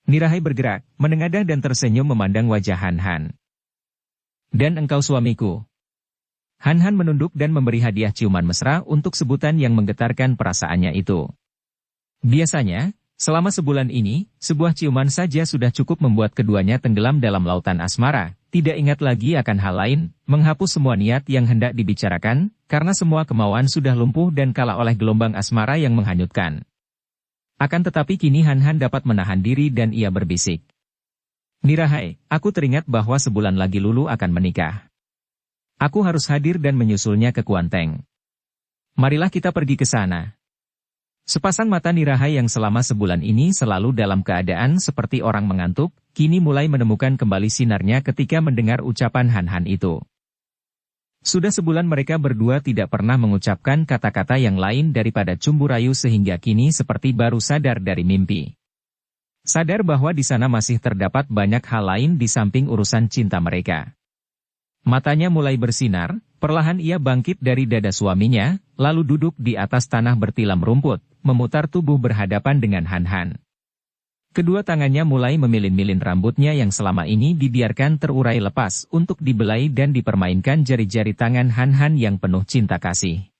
Nirahai bergerak, menengadah dan tersenyum memandang wajah Han Han. Dan engkau suamiku. Han Han menunduk dan memberi hadiah ciuman mesra untuk sebutan yang menggetarkan perasaannya itu. Biasanya, selama sebulan ini, sebuah ciuman saja sudah cukup membuat keduanya tenggelam dalam lautan asmara, tidak ingat lagi akan hal lain, menghapus semua niat yang hendak dibicarakan, karena semua kemauan sudah lumpuh dan kalah oleh gelombang asmara yang menghanyutkan. Akan tetapi kini Han Han dapat menahan diri dan ia berbisik. Nirahai, aku teringat bahwa sebulan lagi Lulu akan menikah. Aku harus hadir dan menyusulnya ke Kuanteng. Marilah kita pergi ke sana. Sepasang mata Nirahai yang selama sebulan ini selalu dalam keadaan seperti orang mengantuk, kini mulai menemukan kembali sinarnya ketika mendengar ucapan Han Han itu. Sudah sebulan mereka berdua tidak pernah mengucapkan kata-kata yang lain daripada cumbu rayu sehingga kini seperti baru sadar dari mimpi. Sadar bahwa di sana masih terdapat banyak hal lain di samping urusan cinta mereka. Matanya mulai bersinar, perlahan ia bangkit dari dada suaminya, lalu duduk di atas tanah bertilam rumput, memutar tubuh berhadapan dengan Han Han. Kedua tangannya mulai memilin-milin rambutnya yang selama ini dibiarkan terurai lepas untuk dibelai dan dipermainkan jari-jari tangan Han Han yang penuh cinta kasih.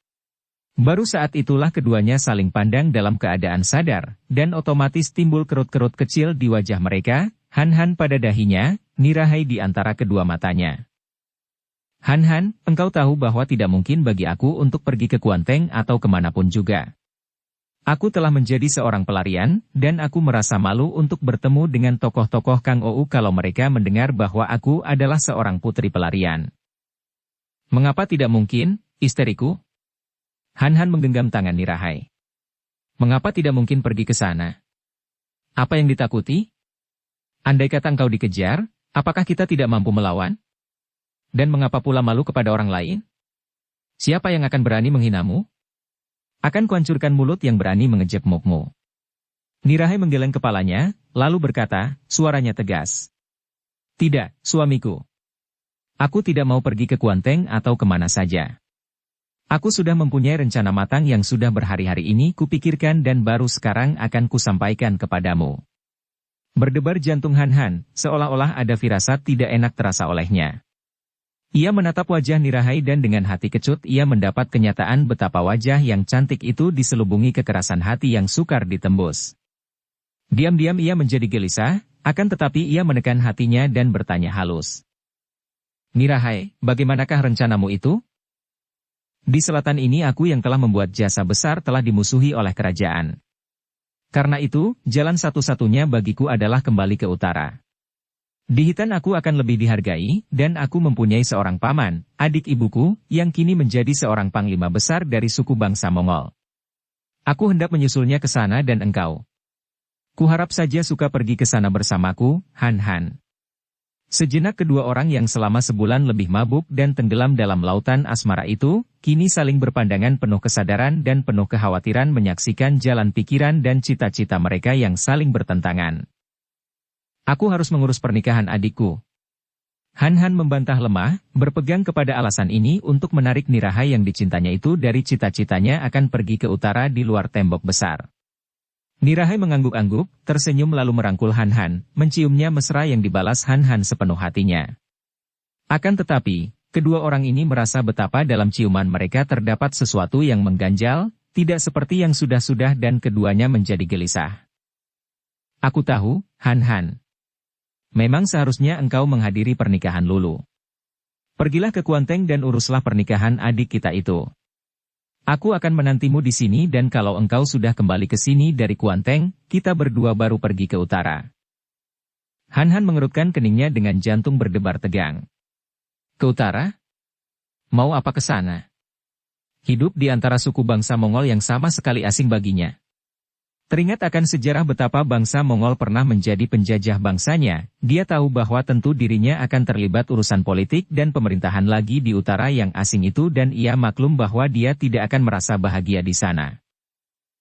Baru saat itulah keduanya saling pandang dalam keadaan sadar, dan otomatis timbul kerut-kerut kecil di wajah mereka, Han Han pada dahinya, Nirahai di antara kedua matanya. Han Han, engkau tahu bahwa tidak mungkin bagi aku untuk pergi ke Kuanteng atau kemanapun juga. Aku telah menjadi seorang pelarian, dan aku merasa malu untuk bertemu dengan tokoh-tokoh Kang Ou kalau mereka mendengar bahwa aku adalah seorang putri pelarian. Mengapa tidak mungkin, isteriku? Han Han menggenggam tangan Nirahai. Mengapa tidak mungkin pergi ke sana? Apa yang ditakuti? Andai kata engkau dikejar, apakah kita tidak mampu melawan? Dan mengapa pula malu kepada orang lain? Siapa yang akan berani menghinamu? Akan kuhancurkan mulut yang berani mengejekmukmu. Nirahai menggeleng kepalanya, lalu berkata, suaranya tegas. Tidak, suamiku. Aku tidak mau pergi ke Kuanteng atau kemana saja. Aku sudah mempunyai rencana matang yang sudah berhari-hari ini kupikirkan dan baru sekarang akan kusampaikan kepadamu. Berdebar jantung Han Han, seolah-olah ada firasat tidak enak terasa olehnya. Ia menatap wajah Nirahai dan dengan hati kecut ia mendapat kenyataan betapa wajah yang cantik itu diselubungi kekerasan hati yang sukar ditembus. Diam-diam ia menjadi gelisah, akan tetapi ia menekan hatinya dan bertanya halus. Nirahai, bagaimanakah rencanamu itu? Di selatan ini aku yang telah membuat jasa besar telah dimusuhi oleh kerajaan. Karena itu, jalan satu-satunya bagiku adalah kembali ke utara. Di Hitan aku akan lebih dihargai, dan aku mempunyai seorang paman, adik ibuku, yang kini menjadi seorang panglima besar dari suku bangsa Mongol. Aku hendak menyusulnya ke sana dan engkau. Kuharap saja suka pergi ke sana bersamaku, Han Han. Sejenak kedua orang yang selama sebulan lebih mabuk dan tenggelam dalam lautan asmara itu, kini saling berpandangan penuh kesadaran dan penuh kekhawatiran menyaksikan jalan pikiran dan cita-cita mereka yang saling bertentangan. Aku harus mengurus pernikahan adikku. Han Han membantah lemah, berpegang kepada alasan ini untuk menarik Nirahai yang dicintanya itu dari cita-citanya akan pergi ke utara di luar tembok besar. Nirahai mengangguk-angguk, tersenyum lalu merangkul Han Han, menciumnya mesra yang dibalas Han Han sepenuh hatinya. Akan tetapi, kedua orang ini merasa betapa dalam ciuman mereka terdapat sesuatu yang mengganjal, tidak seperti yang sudah-sudah dan keduanya menjadi gelisah. Aku tahu, Han Han. Memang seharusnya engkau menghadiri pernikahan Lulu. Pergilah ke Kuanteng dan uruslah pernikahan adik kita itu. Aku akan menantimu di sini dan kalau engkau sudah kembali ke sini dari Kuanteng, kita berdua baru pergi ke utara. Han Han mengerutkan keningnya dengan jantung berdebar tegang. Ke utara? Mau apa ke sana? Hidup di antara suku bangsa Mongol yang sama sekali asing baginya. Teringat akan sejarah betapa bangsa Mongol pernah menjadi penjajah bangsanya, dia tahu bahwa tentu dirinya akan terlibat urusan politik dan pemerintahan lagi di utara yang asing itu dan ia maklum bahwa dia tidak akan merasa bahagia di sana.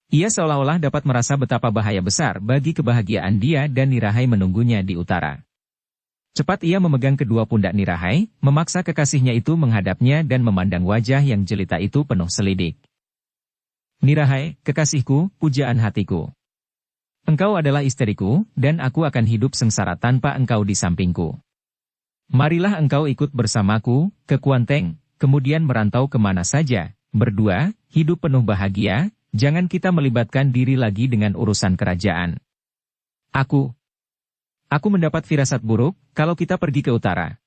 Ia seolah-olah dapat merasa betapa bahaya besar bagi kebahagiaan dia dan Nirahai menunggunya di utara. Cepat ia memegang kedua pundak Nirahai, memaksa kekasihnya itu menghadapnya dan memandang wajah yang jelita itu penuh selidik. Nirahai, kekasihku, pujaan hatiku. Engkau adalah istriku, dan aku akan hidup sengsara tanpa engkau di sampingku. Marilah engkau ikut bersamaku, ke Kuanteng, kemudian merantau kemana saja, berdua, hidup penuh bahagia, jangan kita melibatkan diri lagi dengan urusan kerajaan. Aku mendapat firasat buruk, kalau kita pergi ke utara.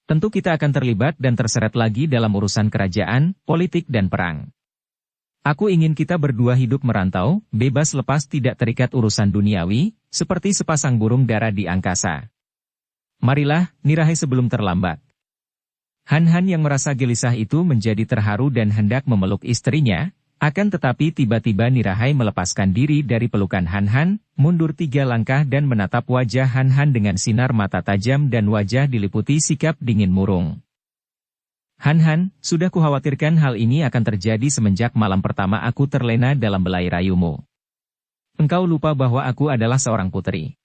Tentu kita akan terlibat dan terseret lagi dalam urusan kerajaan, politik dan perang. Aku ingin kita berdua hidup merantau, bebas lepas tidak terikat urusan duniawi, seperti sepasang burung dara di angkasa. Marilah, Nirahai sebelum terlambat. Han Han yang merasa gelisah itu menjadi terharu dan hendak memeluk istrinya, akan tetapi tiba-tiba Nirahai melepaskan diri dari pelukan Han Han, mundur 3 langkah dan menatap wajah Han Han dengan sinar mata tajam dan wajah diliputi sikap dingin murung. Han, sudah kukhawatirkan hal ini akan terjadi semenjak malam pertama aku terlena dalam belai rayumu. Engkau lupa bahwa aku adalah seorang putri.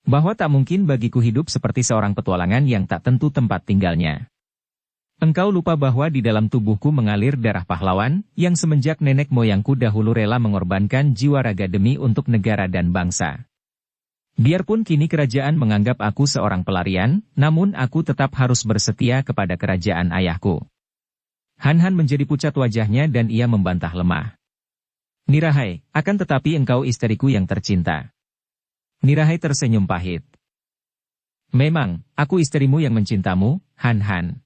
Bahwa tak mungkin bagiku hidup seperti seorang petualangan yang tak tentu tempat tinggalnya. Engkau lupa bahwa di dalam tubuhku mengalir darah pahlawan, yang semenjak nenek moyangku dahulu rela mengorbankan jiwa raga demi untuk negara dan bangsa. Biarpun kini kerajaan menganggap aku seorang pelarian, namun aku tetap harus bersetia kepada kerajaan ayahku. Han menjadi pucat wajahnya dan ia membantah lemah. Nirahai, akan tetapi engkau istriku yang tercinta. Nirahai tersenyum pahit. Memang, aku istrimu yang mencintamu, Han.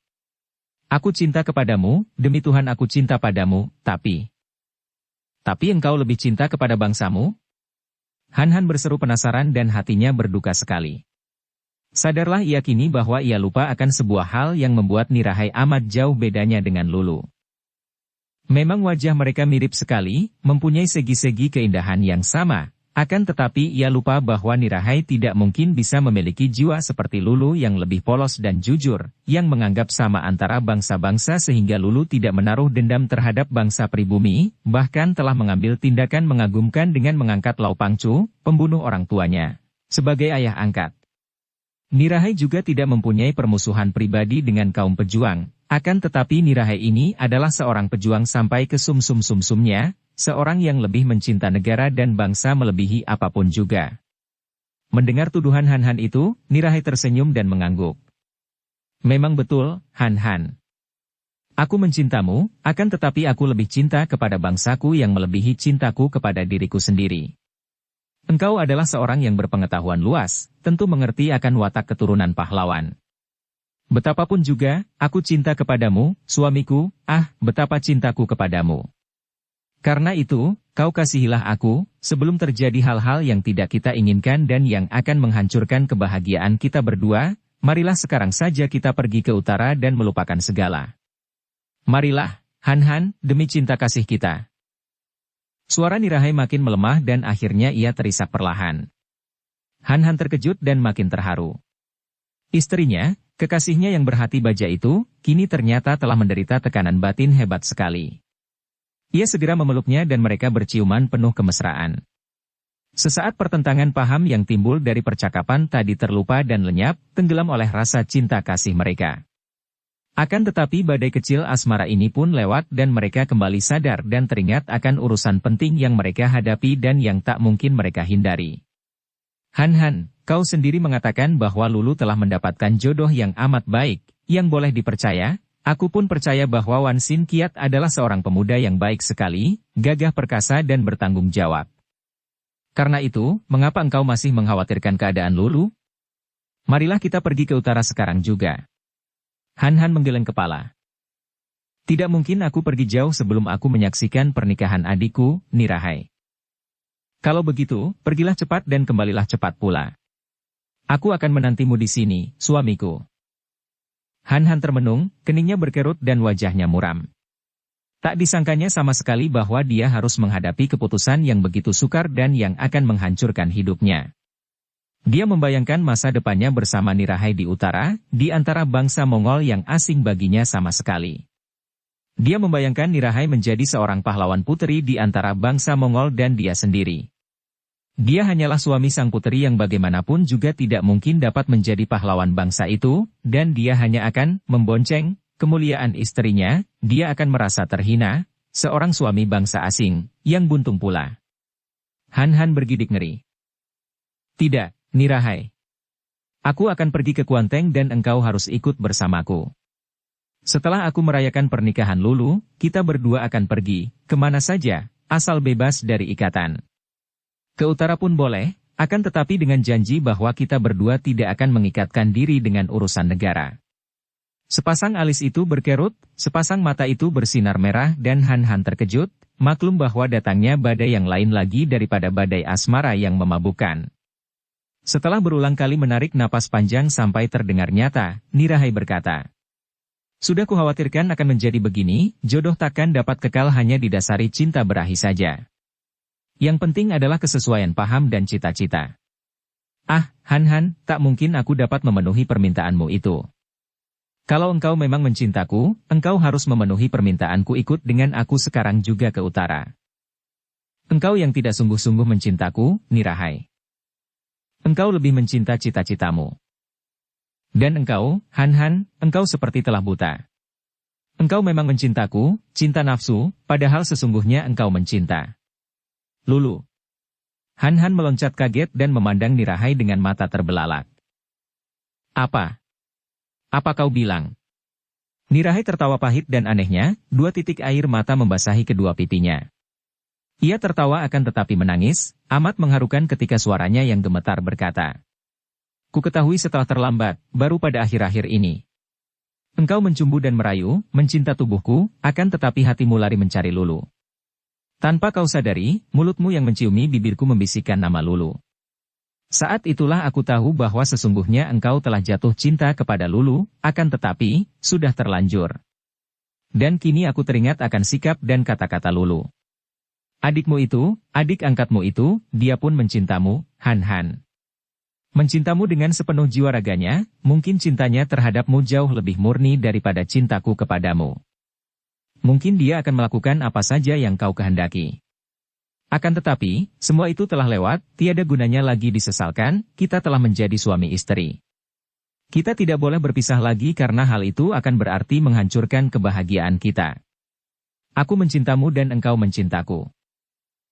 Aku cinta kepadamu, demi Tuhan aku cinta padamu, tapi engkau lebih cinta kepada bangsamu? Han berseru penasaran dan hatinya berduka sekali. Sadarlah ia kini bahwa ia lupa akan sebuah hal yang membuat Nirahai amat jauh bedanya dengan Lulu. Memang wajah mereka mirip sekali, mempunyai segi-segi keindahan yang sama. Akan tetapi ia lupa bahwa Nirahai tidak mungkin bisa memiliki jiwa seperti Lulu yang lebih polos dan jujur, yang menganggap sama antara bangsa-bangsa sehingga Lulu tidak menaruh dendam terhadap bangsa pribumi, bahkan telah mengambil tindakan mengagumkan dengan mengangkat Lau Pangcu, pembunuh orang tuanya, sebagai ayah angkat. Nirahai juga tidak mempunyai permusuhan pribadi dengan kaum pejuang, akan tetapi Nirahai ini adalah seorang pejuang sampai ke sumsum-sumsumnya, seorang yang lebih mencinta negara dan bangsa melebihi apapun juga. Mendengar tuduhan Han itu, Nirahai tersenyum dan mengangguk. Memang betul, Han. Aku mencintamu, akan tetapi aku lebih cinta kepada bangsaku yang melebihi cintaku kepada diriku sendiri. Engkau adalah seorang yang berpengetahuan luas, tentu mengerti akan watak keturunan pahlawan. Betapapun juga, aku cinta kepadamu, suamiku, betapa cintaku kepadamu. Karena itu, kau kasihilah aku, sebelum terjadi hal-hal yang tidak kita inginkan dan yang akan menghancurkan kebahagiaan kita berdua, marilah sekarang saja kita pergi ke utara dan melupakan segala. Marilah, Han, demi cinta kasih kita. Suara Nirahai makin melemah dan akhirnya ia terisak perlahan. Han terkejut dan makin terharu. Istrinya, kekasihnya yang berhati baja itu, kini ternyata telah menderita tekanan batin hebat sekali. Ia segera memeluknya dan mereka berciuman penuh kemesraan. Sesaat pertentangan paham yang timbul dari percakapan tadi terlupa dan lenyap, tenggelam oleh rasa cinta kasih mereka. Akan tetapi badai kecil asmara ini pun lewat dan mereka kembali sadar dan teringat akan urusan penting yang mereka hadapi dan yang tak mungkin mereka hindari. Han, kau sendiri mengatakan bahwa Lulu telah mendapatkan jodoh yang amat baik, yang boleh dipercaya. Aku pun percaya bahwa Wan Xin Kiat adalah seorang pemuda yang baik sekali, gagah perkasa dan bertanggung jawab. Karena itu, mengapa engkau masih mengkhawatirkan keadaan Lulu? Marilah kita pergi ke utara sekarang juga. Han menggeleng kepala. Tidak mungkin aku pergi jauh sebelum aku menyaksikan pernikahan adikku, Nirahai. Kalau begitu, pergilah cepat dan kembalilah cepat pula. Aku akan menantimu di sini, suamiku. Han termenung, keningnya berkerut dan wajahnya muram. Tak disangkanya sama sekali bahwa dia harus menghadapi keputusan yang begitu sukar dan yang akan menghancurkan hidupnya. Dia membayangkan masa depannya bersama Nirahai di utara, di antara bangsa Mongol yang asing baginya sama sekali. Dia membayangkan Nirahai menjadi seorang pahlawan putri di antara bangsa Mongol dan dia sendiri. Dia hanyalah suami sang putri yang bagaimanapun juga tidak mungkin dapat menjadi pahlawan bangsa itu, dan dia hanya akan membonceng kemuliaan istrinya, dia akan merasa terhina, seorang suami bangsa asing, yang buntung pula. Han bergidik ngeri. Tidak, Nirahai. Aku akan pergi ke Kuanteng dan engkau harus ikut bersamaku. Setelah aku merayakan pernikahan Lulu, kita berdua akan pergi, kemana saja, asal bebas dari ikatan. Ke utara pun boleh, akan tetapi dengan janji bahwa kita berdua tidak akan mengikatkan diri dengan urusan negara. Sepasang alis itu berkerut, sepasang mata itu bersinar merah dan Han terkejut, maklum bahwa datangnya badai yang lain lagi daripada badai asmara yang memabukkan. Setelah berulang kali menarik napas panjang sampai terdengar nyata, Nirahai berkata, "Sudah kukhawatirkan akan menjadi begini, jodoh takkan dapat kekal hanya didasari cinta berahi saja. Yang penting adalah kesesuaian paham dan cita-cita." Han, tak mungkin aku dapat memenuhi permintaanmu itu. Kalau engkau memang mencintaku, engkau harus memenuhi permintaanku ikut dengan aku sekarang juga ke utara. Engkau yang tidak sungguh-sungguh mencintaku, Nirahai. Engkau lebih mencinta cita-citamu. Dan engkau, Han, engkau seperti telah buta. Engkau memang mencintaku, cinta nafsu, padahal sesungguhnya engkau mencinta Lulu. Han meloncat kaget dan memandang Nirahai dengan mata terbelalak. Apa? Apa kau bilang? Nirahai tertawa pahit dan anehnya, 2 titik air mata membasahi kedua pipinya. Ia tertawa akan tetapi menangis, amat mengharukan ketika suaranya yang gemetar berkata. Ku ketahui setelah terlambat, baru pada akhir-akhir ini. Engkau mencumbu dan merayu, mencinta tubuhku, akan tetapi hatimu lari mencari Lulu. Tanpa kau sadari, mulutmu yang menciumi bibirku membisikkan nama Lulu. Saat itulah aku tahu bahwa sesungguhnya engkau telah jatuh cinta kepada Lulu, akan tetapi, sudah terlanjur. Dan kini aku teringat akan sikap dan kata-kata Lulu. Adikmu itu, adik angkatmu itu, dia pun mencintamu, Han. Mencintamu dengan sepenuh jiwa raganya, mungkin cintanya terhadapmu jauh lebih murni daripada cintaku kepadamu. Mungkin dia akan melakukan apa saja yang kau kehendaki. Akan tetapi, semua itu telah lewat, tiada gunanya lagi disesalkan, kita telah menjadi suami istri. Kita tidak boleh berpisah lagi karena hal itu akan berarti menghancurkan kebahagiaan kita. Aku mencintamu dan engkau mencintaku.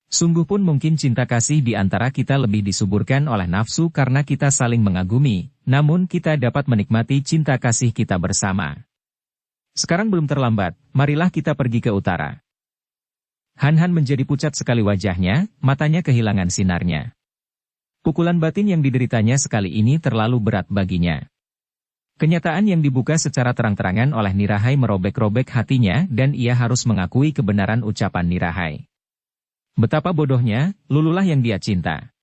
Sungguh pun mungkin cinta kasih di antara kita lebih disuburkan oleh nafsu karena kita saling mengagumi, namun kita dapat menikmati cinta kasih kita bersama. Sekarang belum terlambat, marilah kita pergi ke utara. Han menjadi pucat sekali wajahnya, matanya kehilangan sinarnya. Pukulan batin yang dideritanya sekali ini terlalu berat baginya. Kenyataan yang dibuka secara terang-terangan oleh Nirahai merobek-robek hatinya dan ia harus mengakui kebenaran ucapan Nirahai. Betapa bodohnya, Lululah yang dia cinta.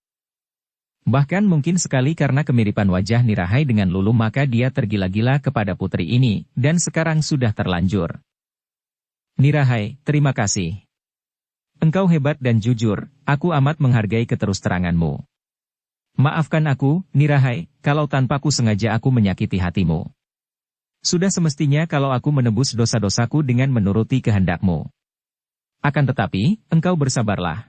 Bahkan mungkin sekali karena kemiripan wajah Nirahai dengan Lulu maka dia tergila-gila kepada putri ini, dan sekarang sudah terlanjur. Nirahai, terima kasih. Engkau hebat dan jujur, aku amat menghargai keterus-teranganmu. Maafkan aku, Nirahai, kalau tanpaku sengaja aku menyakiti hatimu. Sudah semestinya kalau aku menebus dosa-dosaku dengan menuruti kehendakmu. Akan tetapi, engkau bersabarlah.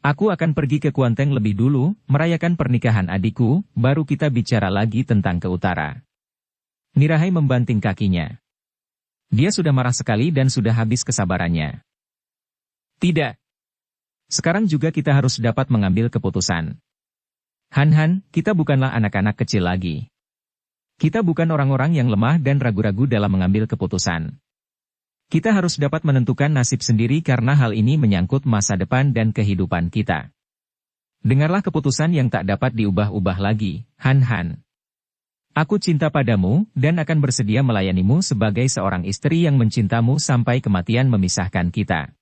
Aku akan pergi ke Kuanteng lebih dulu, merayakan pernikahan adikku, baru kita bicara lagi tentang ke utara. Nirahai membanting kakinya. Dia sudah marah sekali dan sudah habis kesabarannya. Tidak. Sekarang juga kita harus dapat mengambil keputusan. Han, kita bukanlah anak-anak kecil lagi. Kita bukan orang-orang yang lemah dan ragu-ragu dalam mengambil keputusan. Kita harus dapat menentukan nasib sendiri karena hal ini menyangkut masa depan dan kehidupan kita. Dengarlah keputusan yang tak dapat diubah-ubah lagi, Han. Aku cinta padamu dan akan bersedia melayanimu sebagai seorang istri yang mencintamu sampai kematian memisahkan kita.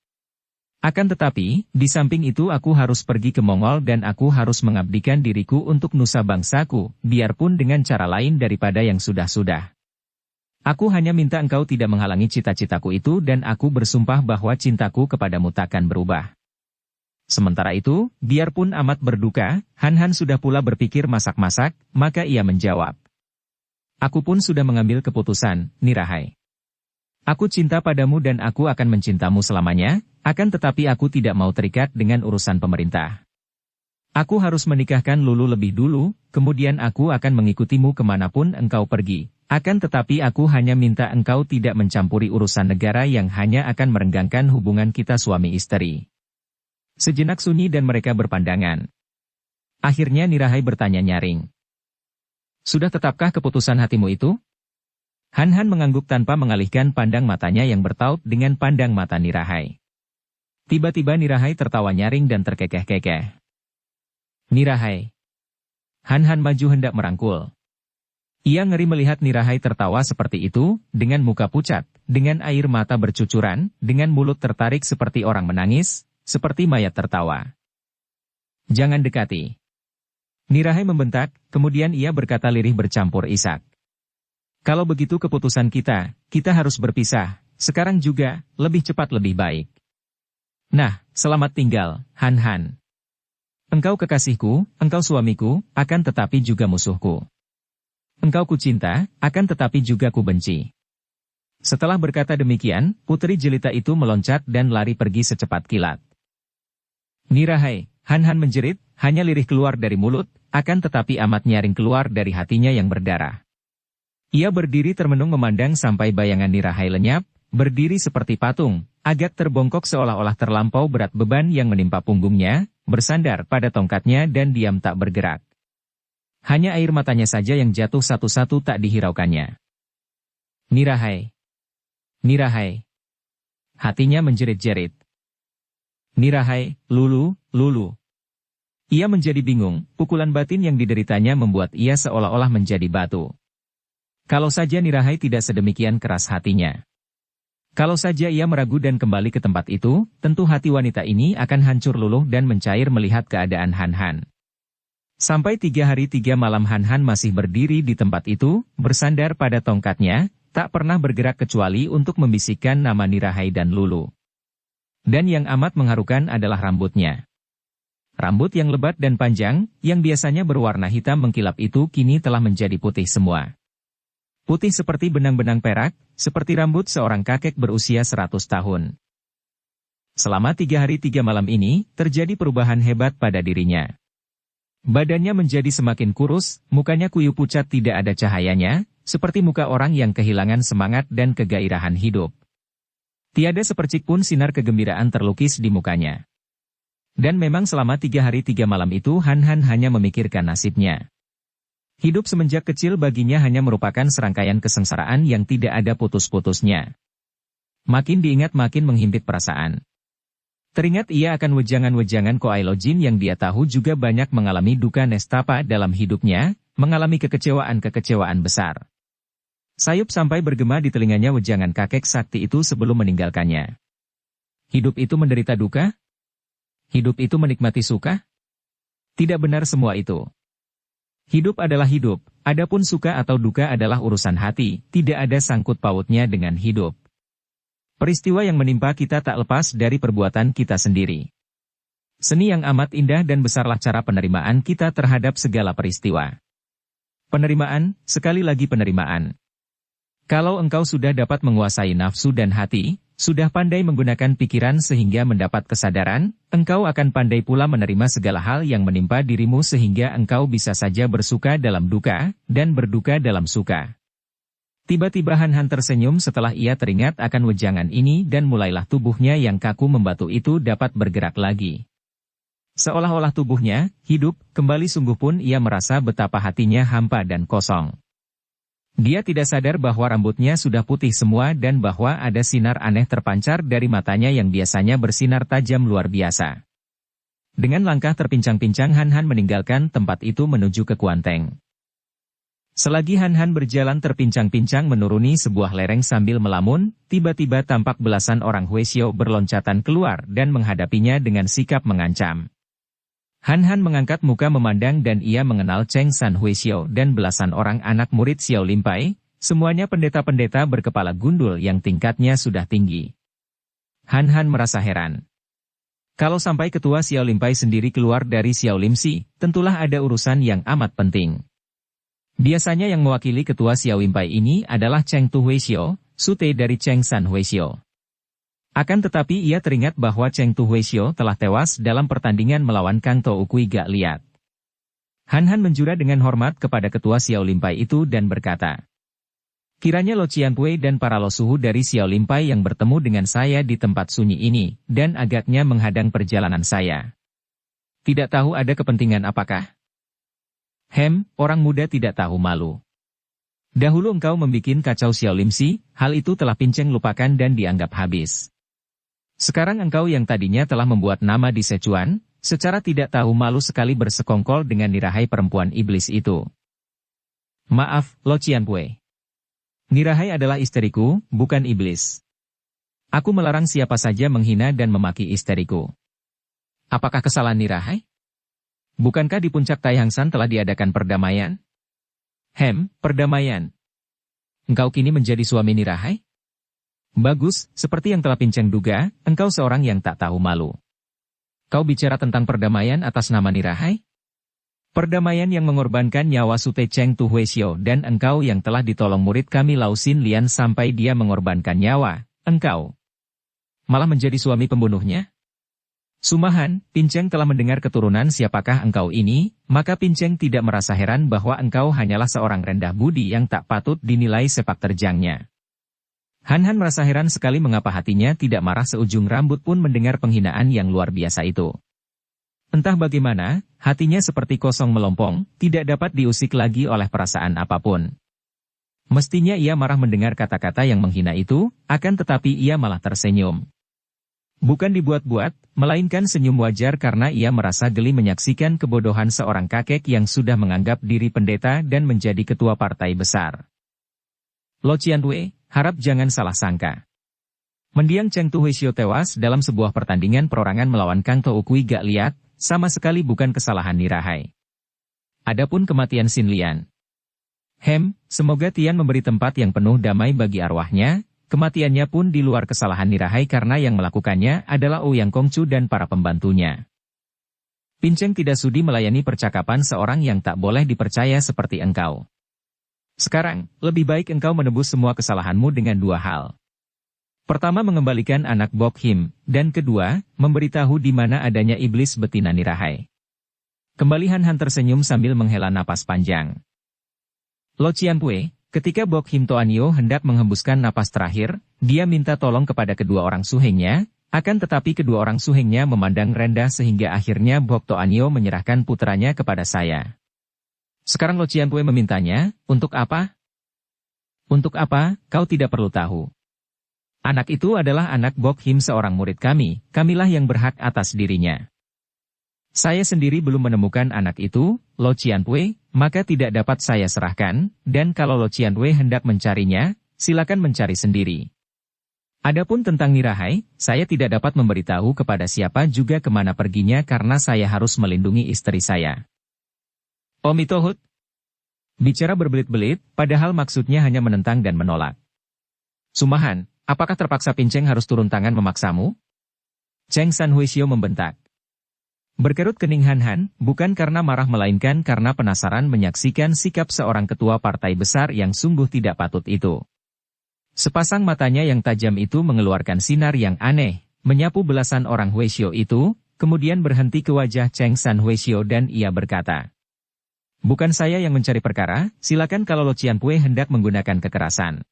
Akan tetapi, di samping itu aku harus pergi ke Mongol dan aku harus mengabdikan diriku untuk nusa bangsaku, biarpun dengan cara lain daripada yang sudah-sudah. Aku hanya minta engkau tidak menghalangi cita-citaku itu dan aku bersumpah bahwa cintaku kepadamu takkan berubah. Sementara itu, biarpun amat berduka, Han sudah pula berpikir masak-masak, maka ia menjawab. Aku pun sudah mengambil keputusan, Nirahai. Aku cinta padamu dan aku akan mencintamu selamanya, akan tetapi aku tidak mau terikat dengan urusan pemerintah. Aku harus menikahkan Lulu lebih dulu, kemudian aku akan mengikutimu kemanapun engkau pergi. Akan tetapi aku hanya minta engkau tidak mencampuri urusan negara yang hanya akan merenggangkan hubungan kita suami istri. Sejenak sunyi dan mereka berpandangan. Akhirnya Nirahai bertanya nyaring. Sudah tetapkah keputusan hatimu itu? Han mengangguk tanpa mengalihkan pandang matanya yang bertaut dengan pandang mata Nirahai. Tiba-tiba Nirahai tertawa nyaring dan terkekeh-kekeh. Nirahai. Han maju hendak merangkul. Ia ngeri melihat Nirahai tertawa seperti itu, dengan muka pucat, dengan air mata bercucuran, dengan mulut tertarik seperti orang menangis, seperti mayat tertawa. Jangan dekati. Nirahai membentak, kemudian ia berkata lirih bercampur isak. Kalau begitu keputusan kita harus berpisah, sekarang juga, lebih cepat lebih baik. Nah, selamat tinggal, Han. Engkau kekasihku, engkau suamiku, akan tetapi juga musuhku. engkau kucinta, akan tetapi juga kubenci. Setelah berkata demikian, putri jelita itu meloncat dan lari pergi secepat kilat. Nirahai, Han Han menjerit, hanya lirih keluar dari mulut, akan tetapi amat nyaring keluar dari hatinya yang berdarah. Ia berdiri termenung memandang sampai bayangan Nirahai lenyap, berdiri seperti patung, agak terbongkok seolah-olah terlampau berat beban yang menimpa punggungnya, bersandar pada tongkatnya dan diam tak bergerak. Hanya air matanya saja yang jatuh satu-satu tak dihiraukannya. Nirahai. Nirahai. Hatinya menjerit-jerit. Nirahai, Lulu, Lulu. Ia menjadi bingung, pukulan batin yang dideritanya membuat ia seolah-olah menjadi batu. Kalau saja Nirahai tidak sedemikian keras hatinya. Kalau saja ia meragu dan kembali ke tempat itu, tentu hati wanita ini akan hancur luluh dan mencair melihat keadaan Han Han. Sampai 3 hari 3 malam Han Han masih berdiri di tempat itu, bersandar pada tongkatnya, tak pernah bergerak kecuali untuk membisikkan nama Nirahai dan Lulu. Dan yang amat mengharukan adalah rambutnya. Rambut yang lebat dan panjang, yang biasanya berwarna hitam mengkilap itu kini telah menjadi putih semua. Putih seperti benang-benang perak, seperti rambut seorang kakek berusia 100 tahun. Selama 3 hari 3 malam ini, terjadi perubahan hebat pada dirinya. Badannya menjadi semakin kurus, mukanya kuyup pucat tidak ada cahayanya, seperti muka orang yang kehilangan semangat dan kegairahan hidup. Tiada sepercik pun sinar kegembiraan terlukis di mukanya. Dan memang selama 3 hari 3 malam itu Han Han hanya memikirkan nasibnya. Hidup semenjak kecil baginya hanya merupakan serangkaian kesengsaraan yang tidak ada putus-putusnya. Makin diingat makin menghimpit perasaan. Teringat ia akan wejangan-wejangan Koailo Jin yang dia tahu juga banyak mengalami duka nestapa dalam hidupnya, mengalami kekecewaan-kekecewaan besar. Sayup sampai bergema di telinganya wejangan kakek sakti itu sebelum meninggalkannya. Hidup itu menderita duka? Hidup itu menikmati suka? Tidak benar semua itu. Hidup adalah hidup, adapun suka atau duka adalah urusan hati, tidak ada sangkut pautnya dengan hidup. Peristiwa yang menimpa kita tak lepas dari perbuatan kita sendiri. Seni yang amat indah dan besarlah cara penerimaan kita terhadap segala peristiwa. Penerimaan, sekali lagi penerimaan. Kalau engkau sudah dapat menguasai nafsu dan hati, sudah pandai menggunakan pikiran sehingga mendapat kesadaran, engkau akan pandai pula menerima segala hal yang menimpa dirimu sehingga engkau bisa saja bersuka dalam duka, dan berduka dalam suka. Tiba-tiba Han Han tersenyum setelah ia teringat akan wejangan ini dan mulailah tubuhnya yang kaku membatu itu dapat bergerak lagi. Seolah-olah tubuhnya, hidup, kembali sungguh pun ia merasa betapa hatinya hampa dan kosong. Dia tidak sadar bahwa rambutnya sudah putih semua dan bahwa ada sinar aneh terpancar dari matanya yang biasanya bersinar tajam luar biasa. Dengan langkah terpincang-pincang Han Han meninggalkan tempat itu menuju ke Kuanteng. Selagi Han Han berjalan terpincang-pincang menuruni sebuah lereng sambil melamun, tiba-tiba tampak belasan orang Huesio berloncatan keluar dan menghadapinya dengan sikap mengancam. Han Han mengangkat muka memandang dan ia mengenal Cheng San Huesio dan belasan orang anak murid Xiao Limpai, semuanya pendeta-pendeta berkepala gundul yang tingkatnya sudah tinggi. Han Han merasa heran. Kalau sampai ketua Xiao Limpai sendiri keluar dari Xiao Limsi, tentulah ada urusan yang amat penting. Biasanya yang mewakili ketua Xiao Limpai ini adalah Cheng Tu Huesio, sute dari Cheng San Huesio. Akan tetapi ia teringat bahwa Cheng Tu Huesio telah tewas dalam pertandingan melawan Kang To Ukui Gak Liat. Han Han menjura dengan hormat kepada ketua Xiao Limpai itu dan berkata, kiranya Lo Cianpui dan para Lo Suhu dari Xiao Limpai yang bertemu dengan saya di tempat sunyi ini, dan agaknya menghadang perjalanan saya. Tidak tahu ada kepentingan apakah? Orang muda tidak tahu malu. Dahulu engkau membikin kacau Xiao Limsi, hal itu telah pinceng lupakan dan dianggap habis. Sekarang engkau yang tadinya telah membuat nama di Sichuan, secara tidak tahu malu sekali bersekongkol dengan Nirahai perempuan iblis itu. Maaf, Lo Cianpui. Nirahai adalah istriku, bukan iblis. Aku melarang siapa saja menghina dan memaki istriku. Apakah kesalahan Nirahai? Bukankah di puncak Taihangsan telah diadakan perdamaian? Perdamaian. Engkau kini menjadi suami Nirahai? Bagus, seperti yang telah pinceng duga, engkau seorang yang tak tahu malu. Kau bicara tentang perdamaian atas nama Nirahai? Perdamaian yang mengorbankan nyawa Sute Cheng Tu Huesio dan engkau yang telah ditolong murid kami Lao Xin Lian sampai dia mengorbankan nyawa, engkau malah menjadi suami pembunuhnya? Sumahan, Pinceng telah mendengar keturunan siapakah engkau ini, maka Pinceng tidak merasa heran bahwa engkau hanyalah seorang rendah budi yang tak patut dinilai sepak terjangnya. Han Han merasa heran sekali mengapa hatinya tidak marah seujung rambut pun mendengar penghinaan yang luar biasa itu. Entah bagaimana, hatinya seperti kosong melompong, tidak dapat diusik lagi oleh perasaan apapun. Mestinya ia marah mendengar kata-kata yang menghina itu, akan tetapi ia malah tersenyum. Bukan dibuat-buat, melainkan senyum wajar karena ia merasa geli menyaksikan kebodohan seorang kakek yang sudah menganggap diri pendeta dan menjadi ketua partai besar. Lo Qianwei, harap jangan salah sangka. Mendiang Cheng Tu Huesio tewas dalam sebuah pertandingan perorangan melawan Kang Tou Kui Gak Liat, sama sekali bukan kesalahan Nirahai. Adapun kematian Xin Lian. Semoga Tian memberi tempat yang penuh damai bagi arwahnya, kematiannya pun di luar kesalahan Nirahai karena yang melakukannya adalah Ouyang Kongcu dan para pembantunya. Pinceng tidak sudi melayani percakapan seorang yang tak boleh dipercaya seperti engkau. Sekarang, lebih baik engkau menebus semua kesalahanmu dengan dua hal. Pertama mengembalikan anak Bok Him, dan kedua, memberitahu di mana adanya iblis betina Nirahai. Kembali Han Han tersenyum sambil menghela napas panjang. Lo Qianwei, ketika Bok Him Toanio hendak menghembuskan napas terakhir, dia minta tolong kepada kedua orang suhengnya, akan tetapi kedua orang suhengnya memandang rendah sehingga akhirnya Bok Toanio menyerahkan putranya kepada saya. Sekarang Lo Qianwei memintanya, untuk apa? Untuk apa, kau tidak perlu tahu. Anak itu adalah anak Bok Him seorang murid kami, kamilah yang berhak atas dirinya. Saya sendiri belum menemukan anak itu, Lo Qianwei, maka tidak dapat saya serahkan, dan kalau Lo Qianwei hendak mencarinya, silakan mencari sendiri. Adapun tentang Nirahai, saya tidak dapat memberitahu kepada siapa juga kemana perginya karena saya harus melindungi istri saya. Omitohut. Bicara berbelit-belit, padahal maksudnya hanya menentang dan menolak. Sumahan, apakah terpaksa Pinceng harus turun tangan memaksamu? Cheng San Huesio membentak. Berkerut kening Han Han, bukan karena marah melainkan karena penasaran menyaksikan sikap seorang ketua partai besar yang sungguh tidak patut itu. Sepasang matanya yang tajam itu mengeluarkan sinar yang aneh, menyapu belasan orang Huesio itu, kemudian berhenti ke wajah Cheng San Huesio dan ia berkata, bukan saya yang mencari perkara, silakan kalau Lo Qianwei hendak menggunakan kekerasan.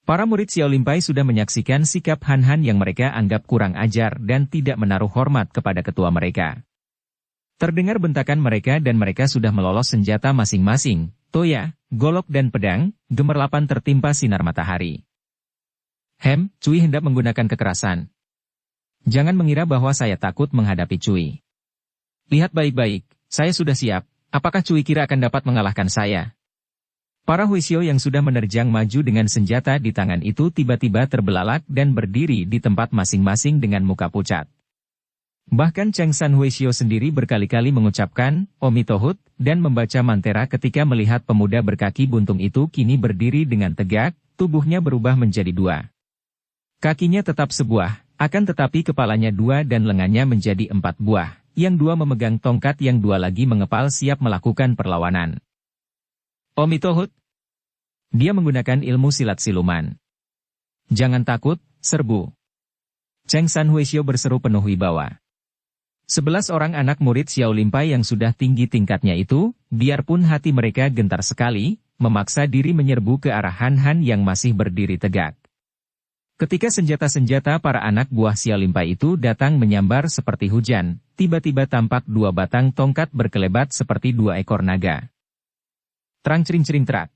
Para murid Xiao Limpai sudah menyaksikan sikap Han Han yang mereka anggap kurang ajar dan tidak menaruh hormat kepada ketua mereka. Terdengar bentakan mereka dan mereka sudah melolos senjata masing-masing, toya, golok dan pedang, gemerlapan tertimpa sinar matahari. Cui hendak menggunakan kekerasan. Jangan mengira bahwa saya takut menghadapi Cui. Lihat baik-baik, saya sudah siap, apakah Cui kira akan dapat mengalahkan saya? Para Huesio yang sudah menerjang maju dengan senjata di tangan itu tiba-tiba terbelalak dan berdiri di tempat masing-masing dengan muka pucat. Bahkan Cheng San Huesio sendiri berkali-kali mengucapkan, Omitohut, dan membaca mantera ketika melihat pemuda berkaki buntung itu kini berdiri dengan tegak, tubuhnya berubah menjadi dua. Kakinya tetap sebuah, akan tetapi kepalanya dua dan lengannya menjadi 4 buah, yang dua memegang tongkat yang dua lagi mengepal siap melakukan perlawanan. Omitohut. Dia menggunakan ilmu silat siluman. Jangan takut, serbu. Cheng San Huesio berseru penuh wibawa. 11 orang anak murid Xiao Limpai yang sudah tinggi tingkatnya itu, biarpun hati mereka gentar sekali, memaksa diri menyerbu ke arah Han Han yang masih berdiri tegak. Ketika senjata-senjata para anak buah Xiao Limpai itu datang menyambar seperti hujan, tiba-tiba tampak 2 batang tongkat berkelebat seperti 2 ekor naga. Terang cering-cering terak.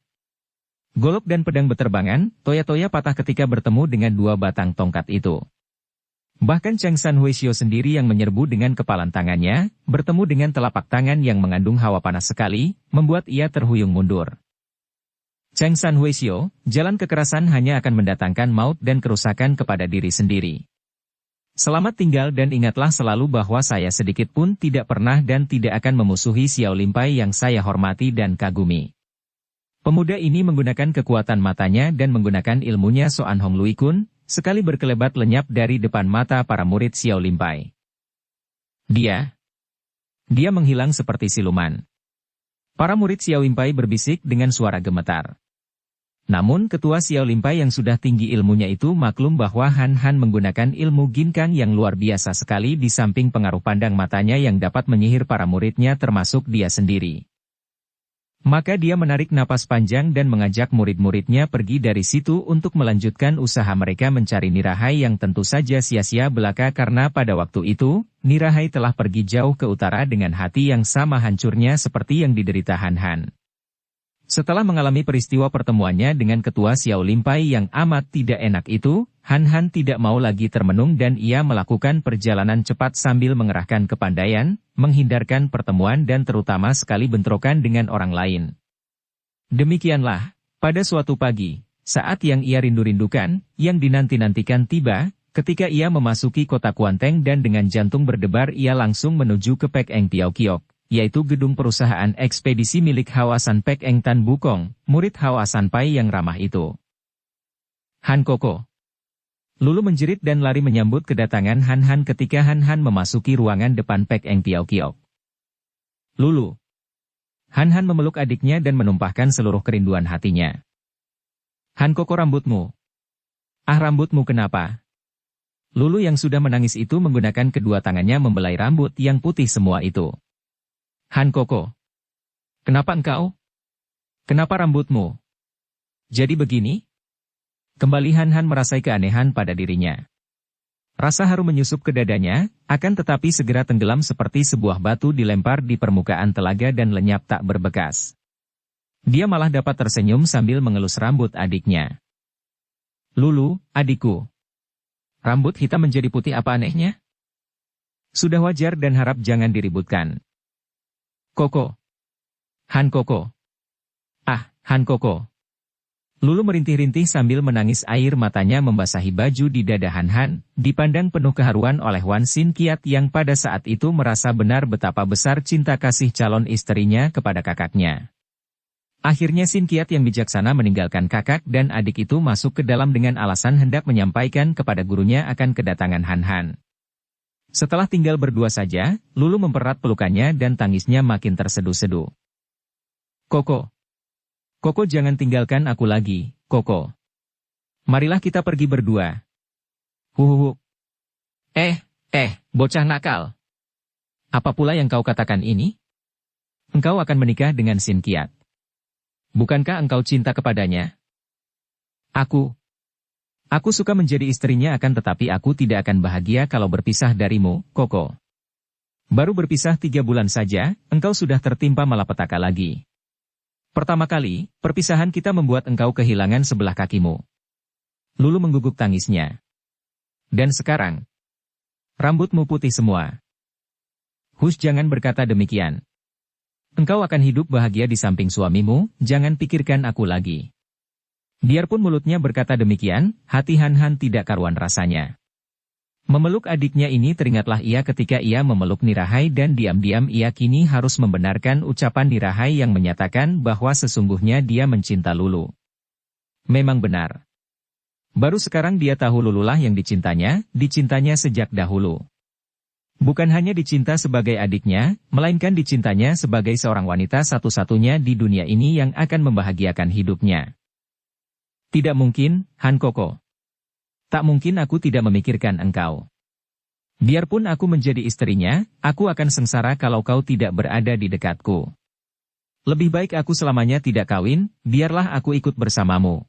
Golok dan pedang beterbangan, toya-toya patah ketika bertemu dengan 2 batang tongkat itu. Bahkan Cheng San Huesio sendiri yang menyerbu dengan kepalan tangannya, bertemu dengan telapak tangan yang mengandung hawa panas sekali, membuat ia terhuyung mundur. Cheng San Huesio, jalan kekerasan hanya akan mendatangkan maut dan kerusakan kepada diri sendiri. Selamat tinggal dan ingatlah selalu bahwa saya sedikit pun tidak pernah dan tidak akan memusuhi Xiao Limpai yang saya hormati dan kagumi. Pemuda ini menggunakan kekuatan matanya dan menggunakan ilmunya Soan Hong Lui Kun, sekali berkelebat lenyap dari depan mata para murid Xiao Limpai. Dia menghilang seperti siluman. Para murid Xiao Limpai berbisik dengan suara gemetar. Namun ketua Xiao Limpai yang sudah tinggi ilmunya itu maklum bahwa Han Han menggunakan ilmu ginkang yang luar biasa sekali di samping pengaruh pandang matanya yang dapat menyihir para muridnya termasuk dia sendiri. Maka dia menarik napas panjang dan mengajak murid-muridnya pergi dari situ untuk melanjutkan usaha mereka mencari Nirahai yang tentu saja sia-sia belaka karena pada waktu itu, Nirahai telah pergi jauh ke utara dengan hati yang sama hancurnya seperti yang diderita Han Han. Setelah mengalami peristiwa pertemuannya dengan ketua Xiao Limpai yang amat tidak enak itu, Han Han tidak mau lagi termenung dan ia melakukan perjalanan cepat sambil mengerahkan kepandaian, menghindarkan pertemuan dan terutama sekali bentrokan dengan orang lain. Demikianlah, pada suatu pagi, saat yang ia rindu-rindukan, yang dinanti-nantikan tiba, ketika ia memasuki kota Kuanteng dan dengan jantung berdebar ia langsung menuju ke Pek Eng Piao Kiok, yaitu gedung perusahaan ekspedisi milik Hawasan Pek Eng Tan Bukong, murid Hawasan Pai yang ramah itu. Han Koko. Lulu menjerit dan lari menyambut kedatangan Han Han ketika Han Han memasuki ruangan depan Pek Eng Piao Kiok. Lulu. Han Han memeluk adiknya dan menumpahkan seluruh kerinduan hatinya. Han Koko, rambutmu. Ah, rambutmu kenapa? Lulu yang sudah menangis itu menggunakan kedua tangannya membelai rambut yang putih semua itu. Han Koko. Kenapa engkau? Kenapa rambutmu? Jadi begini? Kembali Han Han merasai keanehan pada dirinya. Rasa haru menyusup ke dadanya, akan tetapi segera tenggelam seperti sebuah batu dilempar di permukaan telaga dan lenyap tak berbekas. Dia malah dapat tersenyum sambil mengelus rambut adiknya. Lulu, adikku. Rambut hitam menjadi putih apa anehnya? Sudah wajar dan harap jangan diributkan. Koko. Han Koko. Ah, Han Koko. Lulu merintih-rintih sambil menangis, air matanya membasahi baju di dada Han Han, dipandang penuh keharuan oleh Wan Sin Kiat yang pada saat itu merasa benar betapa besar cinta kasih calon istrinya kepada kakaknya. Akhirnya Sin Kiat yang bijaksana meninggalkan kakak dan adik itu masuk ke dalam dengan alasan hendak menyampaikan kepada gurunya akan kedatangan Han Han. Setelah tinggal berdua saja, Lulu mempererat pelukannya dan tangisnya makin terseduh-seduh. Koko. Koko, jangan tinggalkan aku lagi, Koko. Marilah kita pergi berdua. Huhuhu. Bocah nakal. Apa pula yang kau katakan ini? Engkau akan menikah dengan Sin Kiat. Bukankah engkau cinta kepadanya? Aku suka menjadi istrinya akan tetapi aku tidak akan bahagia kalau berpisah darimu, Koko. Baru berpisah 3 bulan saja, engkau sudah tertimpa malapetaka lagi. Pertama kali, perpisahan kita membuat engkau kehilangan sebelah kakimu. Lulu mengguguk tangisnya. Dan sekarang, rambutmu putih semua. Hush, jangan berkata demikian. Engkau akan hidup bahagia di samping suamimu, jangan pikirkan aku lagi. Biarpun mulutnya berkata demikian, hati Han Han tidak karuan rasanya. Memeluk adiknya ini teringatlah ia ketika ia memeluk Nirahai dan diam-diam ia kini harus membenarkan ucapan Nirahai yang menyatakan bahwa sesungguhnya dia mencinta Lulu. Memang benar. Baru sekarang dia tahu Lululah yang dicintanya sejak dahulu. Bukan hanya dicinta sebagai adiknya, melainkan dicintanya sebagai seorang wanita satu-satunya di dunia ini yang akan membahagiakan hidupnya. Tidak mungkin, Han Koko. Tak mungkin aku tidak memikirkan engkau. Biarpun aku menjadi istrinya, aku akan sengsara kalau kau tidak berada di dekatku. Lebih baik aku selamanya tidak kawin, biarlah aku ikut bersamamu.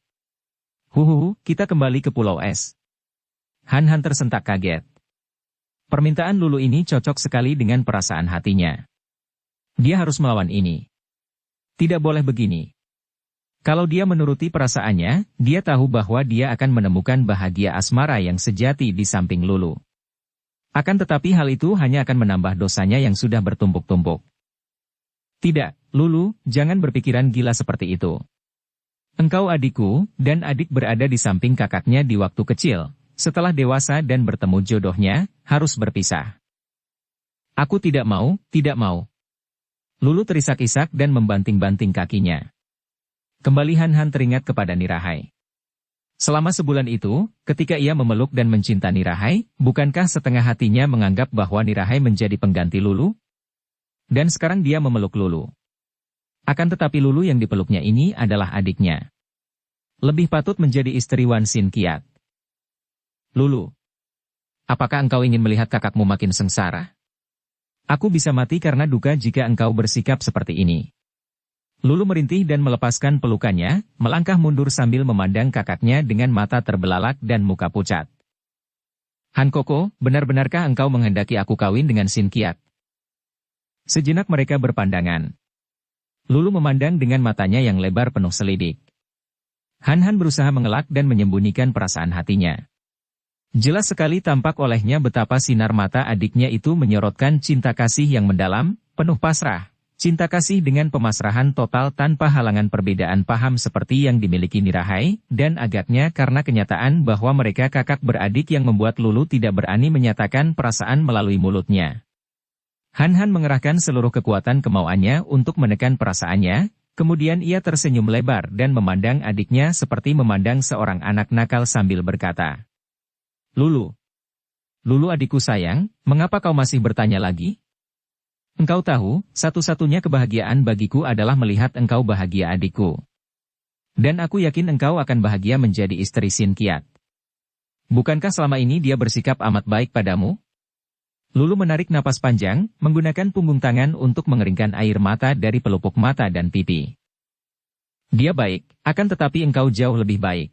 Huhuhu, kita kembali ke Pulau Es. Han Han tersentak kaget. Permintaan Lulu ini cocok sekali dengan perasaan hatinya. Dia harus melawan ini. Tidak boleh begini. Kalau dia menuruti perasaannya, dia tahu bahwa dia akan menemukan bahagia asmara yang sejati di samping Lulu. Akan tetapi hal itu hanya akan menambah dosanya yang sudah bertumpuk-tumpuk. Tidak, Lulu, jangan berpikiran gila seperti itu. Engkau adikku, dan adik berada di samping kakaknya di waktu kecil. Setelah dewasa dan bertemu jodohnya, harus berpisah. Aku tidak mau, tidak mau. Lulu terisak-isak dan membanting-banting kakinya. Kembali Han Han teringat kepada Nirahai. Selama sebulan itu, ketika ia memeluk dan mencinta Nirahai, bukankah setengah hatinya menganggap bahwa Nirahai menjadi pengganti Lulu? Dan sekarang dia memeluk Lulu. Akan tetapi Lulu yang dipeluknya ini adalah adiknya. Lebih patut menjadi istri Wan Sin Kiat. Lulu, apakah engkau ingin melihat kakakmu makin sengsara? Aku bisa mati karena duka jika engkau bersikap seperti ini. Lulu merintih dan melepaskan pelukannya, melangkah mundur sambil memandang kakaknya dengan mata terbelalak dan muka pucat. Han Koko, benar-benarkah engkau menghendaki aku kawin dengan Sin Kiat? Sejenak mereka berpandangan. Lulu memandang dengan matanya yang lebar penuh selidik. Han berusaha mengelak dan menyembunyikan perasaan hatinya. Jelas sekali tampak olehnya betapa sinar mata adiknya itu menyorotkan cinta kasih yang mendalam, penuh pasrah. Cinta kasih dengan pemasrahan total tanpa halangan perbedaan paham seperti yang dimiliki Nirahai, dan agaknya karena kenyataan bahwa mereka kakak beradik yang membuat Lulu tidak berani menyatakan perasaan melalui mulutnya. Han mengerahkan seluruh kekuatan kemauannya untuk menekan perasaannya, kemudian ia tersenyum lebar dan memandang adiknya seperti memandang seorang anak nakal sambil berkata, Lulu, adikku sayang, mengapa kau masih bertanya lagi? Engkau tahu, satu-satunya kebahagiaan bagiku adalah melihat engkau bahagia adikku. Dan aku yakin engkau akan bahagia menjadi istri Sin Kiat. Bukankah selama ini dia bersikap amat baik padamu? Lulu menarik napas panjang, menggunakan punggung tangan untuk mengeringkan air mata dari pelupuk mata dan pipi. Dia baik, akan tetapi engkau jauh lebih baik.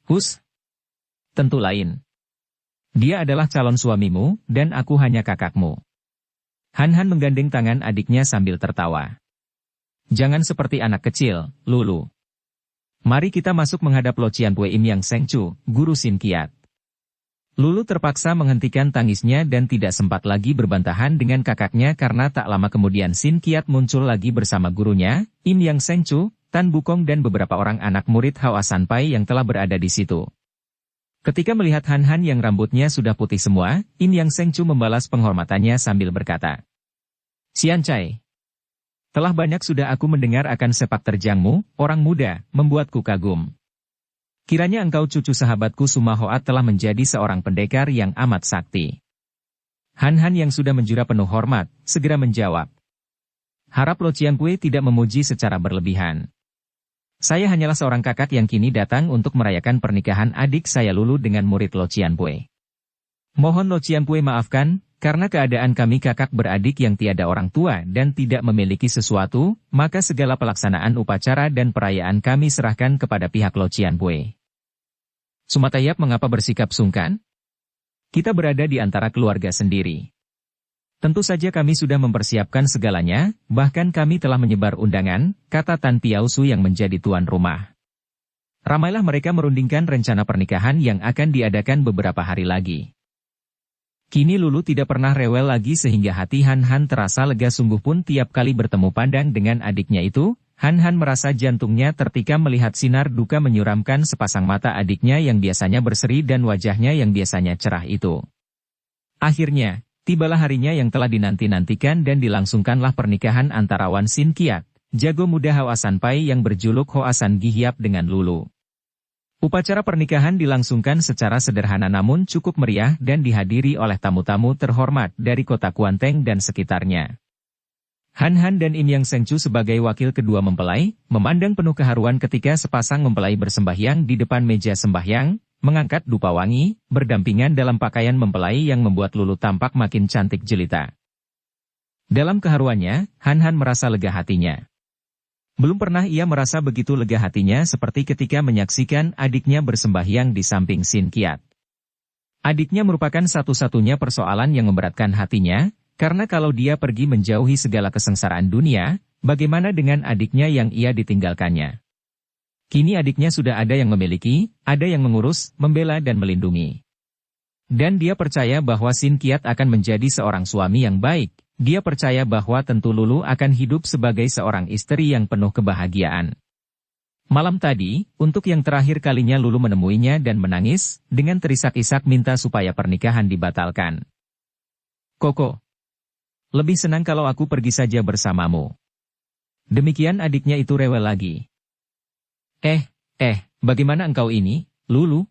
Hus? Tentu lain. Dia adalah calon suamimu, dan aku hanya kakakmu. Han menggandeng tangan adiknya sambil tertawa. Jangan seperti anak kecil, Lulu. Mari kita masuk menghadap Lo Cianpue Im Yang Seng Chu, guru Sin Kiat. Lulu terpaksa menghentikan tangisnya dan tidak sempat lagi berbantahan dengan kakaknya karena tak lama kemudian Sin Kiat muncul lagi bersama gurunya, Im Yang Seng Chu, Tan Bukong dan beberapa orang anak murid Hoa Sanpai yang telah berada di situ. Ketika melihat Han yang rambutnya sudah putih semua, Im Yang Seng Chu membalas penghormatannya sambil berkata, Xian Cai, telah banyak sudah aku mendengar akan sepak terjangmu, orang muda, membuatku kagum. Kiranya engkau cucu sahabatku Suma Hoa telah menjadi seorang pendekar yang amat sakti. Han yang sudah menjura penuh hormat, segera menjawab. Harap Lo Cianpue tidak memuji secara berlebihan. Saya hanyalah seorang kakak yang kini datang untuk merayakan pernikahan adik saya Lulu dengan murid Lo Cianpue. Mohon Lo Cianpue maafkan, karena keadaan kami kakak beradik yang tiada orang tua dan tidak memiliki sesuatu, maka segala pelaksanaan upacara dan perayaan kami serahkan kepada pihak Lo Cianpue. Sumatayap mengapa bersikap sungkan? Kita berada di antara keluarga sendiri. Tentu saja kami sudah mempersiapkan segalanya, bahkan kami telah menyebar undangan, kata Tan Piausu yang menjadi tuan rumah. Ramailah mereka merundingkan rencana pernikahan yang akan diadakan beberapa hari lagi. Kini Lulu tidak pernah rewel lagi sehingga hati Han terasa lega sungguh pun tiap kali bertemu pandang dengan adiknya itu, Han merasa jantungnya tertikam melihat sinar duka menyuramkan sepasang mata adiknya yang biasanya berseri dan wajahnya yang biasanya cerah itu. Akhirnya, tibalah harinya yang telah dinanti-nantikan dan dilangsungkanlah pernikahan antara Wan Sin Kiat, jago muda Hoa Sanpai yang berjuluk Hoa San Gihiap dengan Lulu. Upacara pernikahan dilangsungkan secara sederhana namun cukup meriah dan dihadiri oleh tamu-tamu terhormat dari kota Kuanteng dan sekitarnya. Han dan Im Yang Seng Chu sebagai wakil kedua mempelai, memandang penuh keharuan ketika sepasang mempelai bersembahyang di depan meja sembahyang, mengangkat dupa wangi, berdampingan dalam pakaian mempelai yang membuat Lulu tampak makin cantik jelita. Dalam keharuannya, Han merasa lega hatinya. Belum pernah ia merasa begitu lega hatinya seperti ketika menyaksikan adiknya bersembahyang di samping Sin Kiat. Adiknya merupakan satu-satunya persoalan yang memberatkan hatinya, karena kalau dia pergi menjauhi segala kesengsaraan dunia, bagaimana dengan adiknya yang ia ditinggalkannya? Kini adiknya sudah ada yang memiliki, ada yang mengurus, membela dan melindungi. Dan dia percaya bahwa Sin Kiat akan menjadi seorang suami yang baik. Dia percaya bahwa tentu Lulu akan hidup sebagai seorang istri yang penuh kebahagiaan. Malam tadi, untuk yang terakhir kalinya Lulu menemuinya dan menangis, dengan terisak-isak minta supaya pernikahan dibatalkan. Koko, lebih senang kalau aku pergi saja bersamamu. Demikian adiknya itu rewel lagi. Bagaimana engkau ini, Lulu?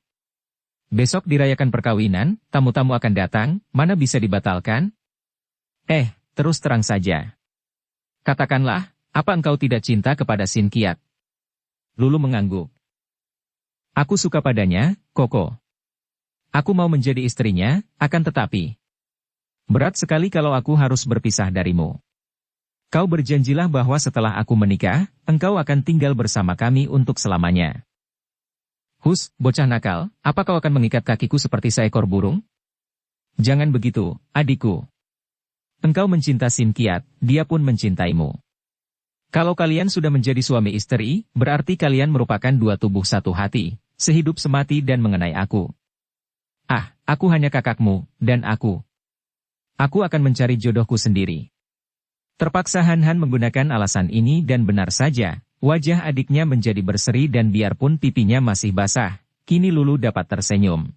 Besok dirayakan perkawinan, tamu-tamu akan datang, mana bisa dibatalkan? Terus terang saja. Katakanlah, Apa engkau tidak cinta kepada Sin Kiat? Lulu mengangguk. Aku suka padanya, Koko. Aku mau menjadi istrinya, akan tetapi berat sekali kalau aku harus berpisah darimu. Kau berjanjilah bahwa setelah aku menikah, engkau akan tinggal bersama kami untuk selamanya. Hus, bocah nakal, apa kau akan mengikat kakiku seperti seekor burung? Jangan begitu, adikku. Engkau mencinta Sin Kiat, dia pun mencintaimu. Kalau kalian sudah menjadi suami istri, berarti kalian merupakan dua tubuh satu hati, sehidup semati dan mengenai aku. Ah, aku hanya kakakmu, dan aku akan mencari jodohku sendiri. Terpaksa Han Han menggunakan alasan ini dan benar saja, wajah adiknya menjadi berseri dan biarpun pipinya masih basah, kini Lulu dapat tersenyum.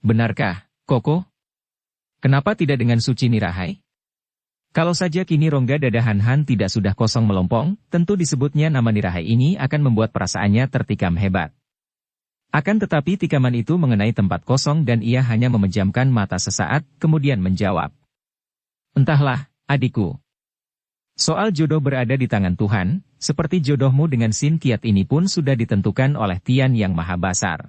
Benarkah, Koko? Kenapa tidak dengan Suci Nirahai? Kalau saja kini rongga dada Han Han tidak sudah kosong melompong, tentu disebutnya nama Nirahai ini akan membuat perasaannya tertikam hebat. Akan tetapi tikaman itu mengenai tempat kosong dan ia hanya memejamkan mata sesaat, kemudian menjawab. Entahlah, adikku. Soal jodoh berada di tangan Tuhan, seperti jodohmu dengan Sin Kiat ini pun sudah ditentukan oleh Tian Yang Maha Besar.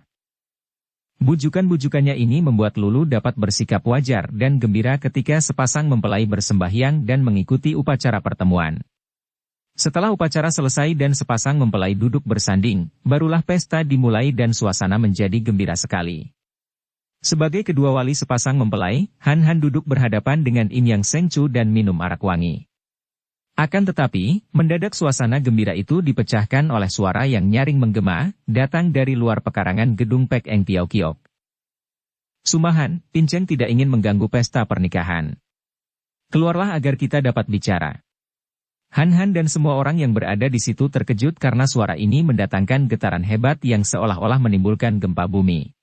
Bujukan-bujukannya ini membuat Lulu dapat bersikap wajar dan gembira ketika sepasang mempelai bersembahyang dan mengikuti upacara pertemuan. Setelah upacara selesai dan sepasang mempelai duduk bersanding, barulah pesta dimulai dan suasana menjadi gembira sekali. Sebagai kedua wali sepasang mempelai, Han Han duduk berhadapan dengan Im Yang Sengcu dan minum arak wangi. Akan tetapi, mendadak suasana gembira itu dipecahkan oleh suara yang nyaring menggema, datang dari luar pekarangan gedung Pek Eng Tiao Kiok. Sumahan, Pinceng tidak ingin mengganggu pesta pernikahan. Keluarlah agar kita dapat bicara. Han Han dan semua orang yang berada di situ terkejut karena suara ini mendatangkan getaran hebat yang seolah-olah menimbulkan gempa bumi.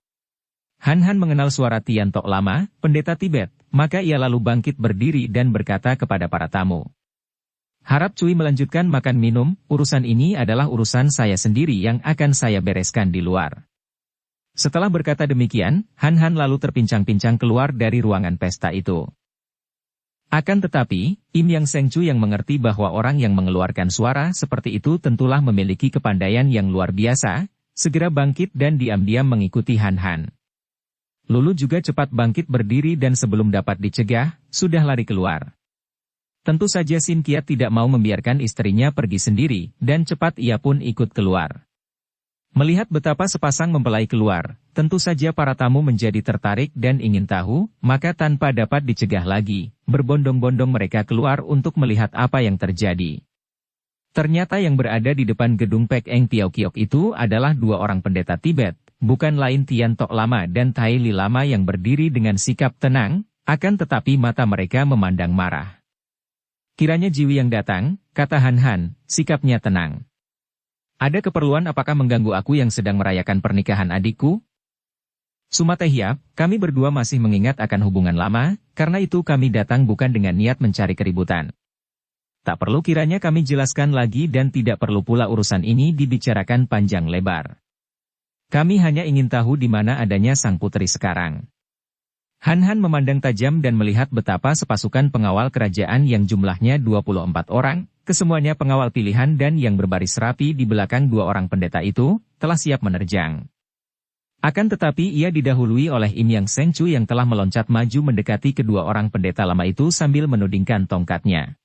Han Han mengenal suara Tian Tok Lama, pendeta Tibet, maka ia lalu bangkit berdiri dan berkata kepada para tamu. Harap Cui melanjutkan makan minum, urusan ini adalah urusan saya sendiri yang akan saya bereskan di luar. Setelah berkata demikian, Han Han lalu terpincang-pincang keluar dari ruangan pesta itu. Akan tetapi, Im Yang Sengcu yang mengerti bahwa orang yang mengeluarkan suara seperti itu tentulah memiliki kepandaian yang luar biasa, segera bangkit dan diam-diam mengikuti Han Han. Lulu juga cepat bangkit berdiri dan sebelum dapat dicegah, sudah lari keluar. Tentu saja Sin Kiat tidak mau membiarkan istrinya pergi sendiri, dan cepat ia pun ikut keluar. Melihat betapa sepasang mempelai keluar, tentu saja para tamu menjadi tertarik dan ingin tahu, maka tanpa dapat dicegah lagi, berbondong-bondong mereka keluar untuk melihat apa yang terjadi. Ternyata yang berada di depan gedung Pek Eng Tiao Kiok itu adalah dua orang pendeta Tibet, bukan lain Tian Tok Lama dan Tai Li Lama yang berdiri dengan sikap tenang, akan tetapi mata mereka memandang marah. Kiranya Jiwi yang datang, kata Han Han, sikapnya tenang. Ada keperluan apakah mengganggu aku yang sedang merayakan pernikahan adikku? Sumatehiap, kami berdua masih mengingat akan hubungan lama, karena itu kami datang bukan dengan niat mencari keributan. Tak perlu kiranya kami jelaskan lagi dan tidak perlu pula urusan ini dibicarakan panjang lebar. Kami hanya ingin tahu di mana adanya sang putri sekarang. Han Han memandang tajam dan melihat betapa sepasukan pengawal kerajaan yang jumlahnya 24 orang, kesemuanya pengawal pilihan dan yang berbaris rapi di belakang dua orang pendeta itu, telah siap menerjang. Akan tetapi ia didahului oleh Im Yang Sengcu yang telah meloncat maju mendekati kedua orang pendeta lama itu sambil menudingkan tongkatnya.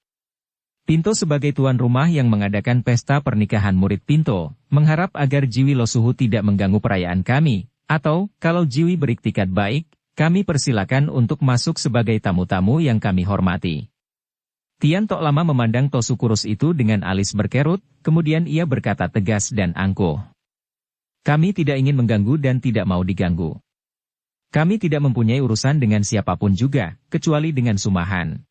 Pinto sebagai tuan rumah yang mengadakan pesta pernikahan murid Pinto, mengharap agar Jiwi Losuhu tidak mengganggu perayaan kami, atau, kalau Jiwi beriktikat baik, kami persilakan untuk masuk sebagai tamu-tamu yang kami hormati. Tian Tok Lama memandang Tosu kurus itu dengan alis berkerut, kemudian ia berkata tegas dan angkuh. Kami tidak ingin mengganggu dan tidak mau diganggu. Kami tidak mempunyai urusan dengan siapapun juga, kecuali dengan Sumahan.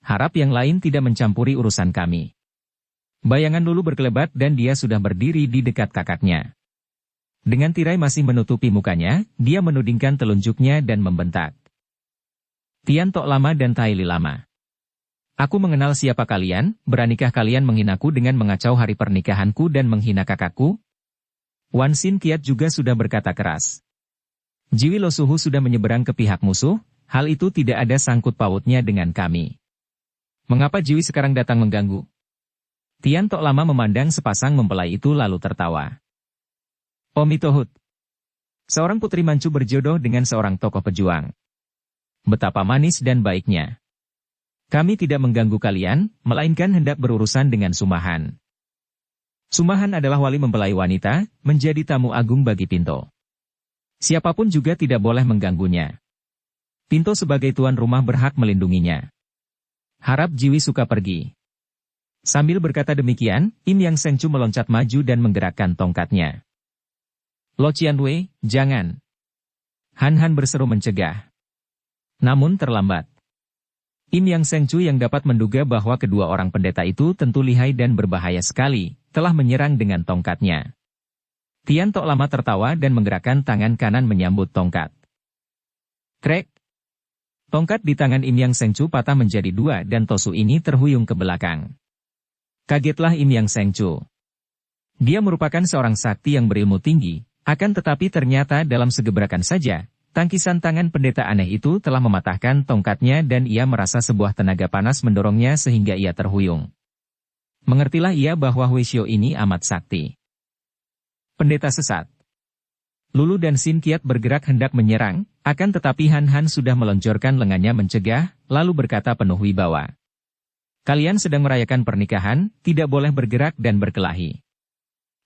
Harap yang lain tidak mencampuri urusan kami. Bayangan Lulu berkelebat dan dia sudah berdiri di dekat kakaknya. Dengan tirai masih menutupi mukanya, dia menudingkan telunjuknya dan membentak. Tian Tok Lama dan Tai Li Lama. Aku mengenal siapa kalian, beranikah kalian menghinaku dengan mengacau hari pernikahanku dan menghina kakakku? Wan Sin Kiat juga sudah berkata keras. Jiwi Losuhu sudah menyeberang ke pihak musuh, hal itu tidak ada sangkut pautnya dengan kami. Mengapa Jiwi sekarang datang mengganggu? Tian Tok Lama memandang sepasang mempelai itu lalu tertawa. Omitohut. Seorang putri Manchu berjodoh dengan seorang tokoh pejuang. Betapa manis dan baiknya. Kami tidak mengganggu kalian, melainkan hendak berurusan dengan Sumahan. Sumahan adalah wali mempelai wanita, menjadi tamu agung bagi Pinto. Siapapun juga tidak boleh mengganggunya. Pinto sebagai tuan rumah berhak melindunginya. Harap Jiwi suka pergi. Sambil berkata demikian, Im Yang Sengcu meloncat maju dan menggerakkan tongkatnya. Lo Qianwei, jangan. Han Han berseru mencegah. Namun terlambat. Im Yang Sengcu yang dapat menduga bahwa kedua orang pendeta itu tentu lihai dan berbahaya sekali, telah menyerang dengan tongkatnya. Tian Tok Lama tertawa dan menggerakkan tangan kanan menyambut tongkat. Krek! Tongkat di tangan Im Yang Sengcu patah menjadi dua dan Tosu ini terhuyung ke belakang. Kagetlah Im Yang Sengcu. Dia merupakan seorang sakti yang berilmu tinggi, akan tetapi ternyata dalam segebrakan saja, tangkisan tangan pendeta aneh itu telah mematahkan tongkatnya dan ia merasa sebuah tenaga panas mendorongnya sehingga ia terhuyung. Mengertilah ia bahwa Huishio ini amat sakti. Pendeta sesat. Lulu dan Sin Kiat bergerak hendak menyerang, akan tetapi Han Han sudah meloncorkan lengannya mencegah, lalu berkata penuh wibawa. Kalian sedang merayakan pernikahan, tidak boleh bergerak dan berkelahi.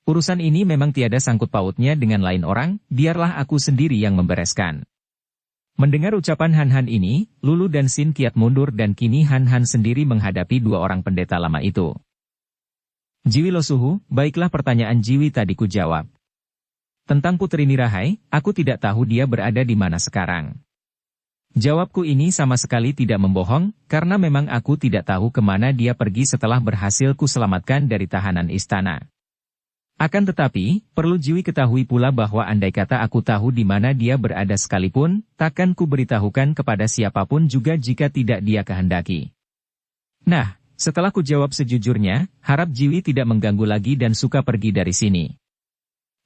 Urusan ini memang tiada sangkut pautnya dengan lain orang, biarlah aku sendiri yang membereskan. Mendengar ucapan Han Han ini, Lulu dan Sin Kiat mundur dan kini Han Han sendiri menghadapi dua orang pendeta lama itu. Jiwi Lo Suhu, baiklah pertanyaan Jiwi tadi ku jawab. Tentang Putri Nirahai, aku tidak tahu dia berada di mana sekarang. Jawabku ini sama sekali tidak membohong, karena memang aku tidak tahu kemana dia pergi setelah berhasil ku selamatkan dari tahanan istana. Akan tetapi, perlu Jiwi ketahui pula bahwa andai kata aku tahu di mana dia berada sekalipun, takkan ku beritahukan kepada siapapun juga jika tidak dia kehendaki. Nah, setelah ku jawab sejujurnya, harap Jiwi tidak mengganggu lagi dan suka pergi dari sini.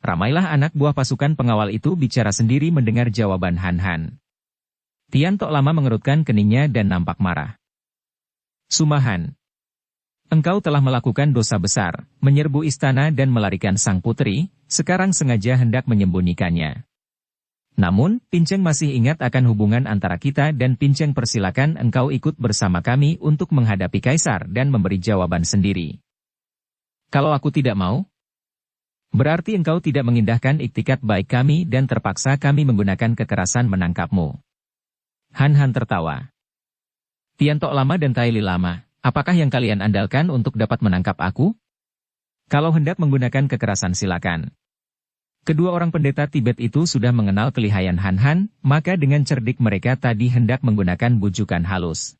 Ramailah anak buah pasukan pengawal itu bicara sendiri mendengar jawaban Han Han. Tian Tok Lama mengerutkan keningnya dan nampak marah. Sumahan. Engkau telah melakukan dosa besar, menyerbu istana dan melarikan sang putri, sekarang sengaja hendak menyembunyikannya. Namun, Pinceng masih ingat akan hubungan antara kita dan Pinceng persilakan engkau ikut bersama kami untuk menghadapi Kaisar dan memberi jawaban sendiri. Kalau aku tidak mau? Berarti engkau tidak mengindahkan iktikat baik kami dan terpaksa kami menggunakan kekerasan menangkapmu. Han Han tertawa. Tian Tok Lama dan Tai Li Lama. Apakah yang kalian andalkan untuk dapat menangkap aku? Kalau hendak menggunakan kekerasan silakan. Kedua orang pendeta Tibet itu sudah mengenal kelihayan Han Han, maka dengan cerdik mereka tadi hendak menggunakan bujukan halus.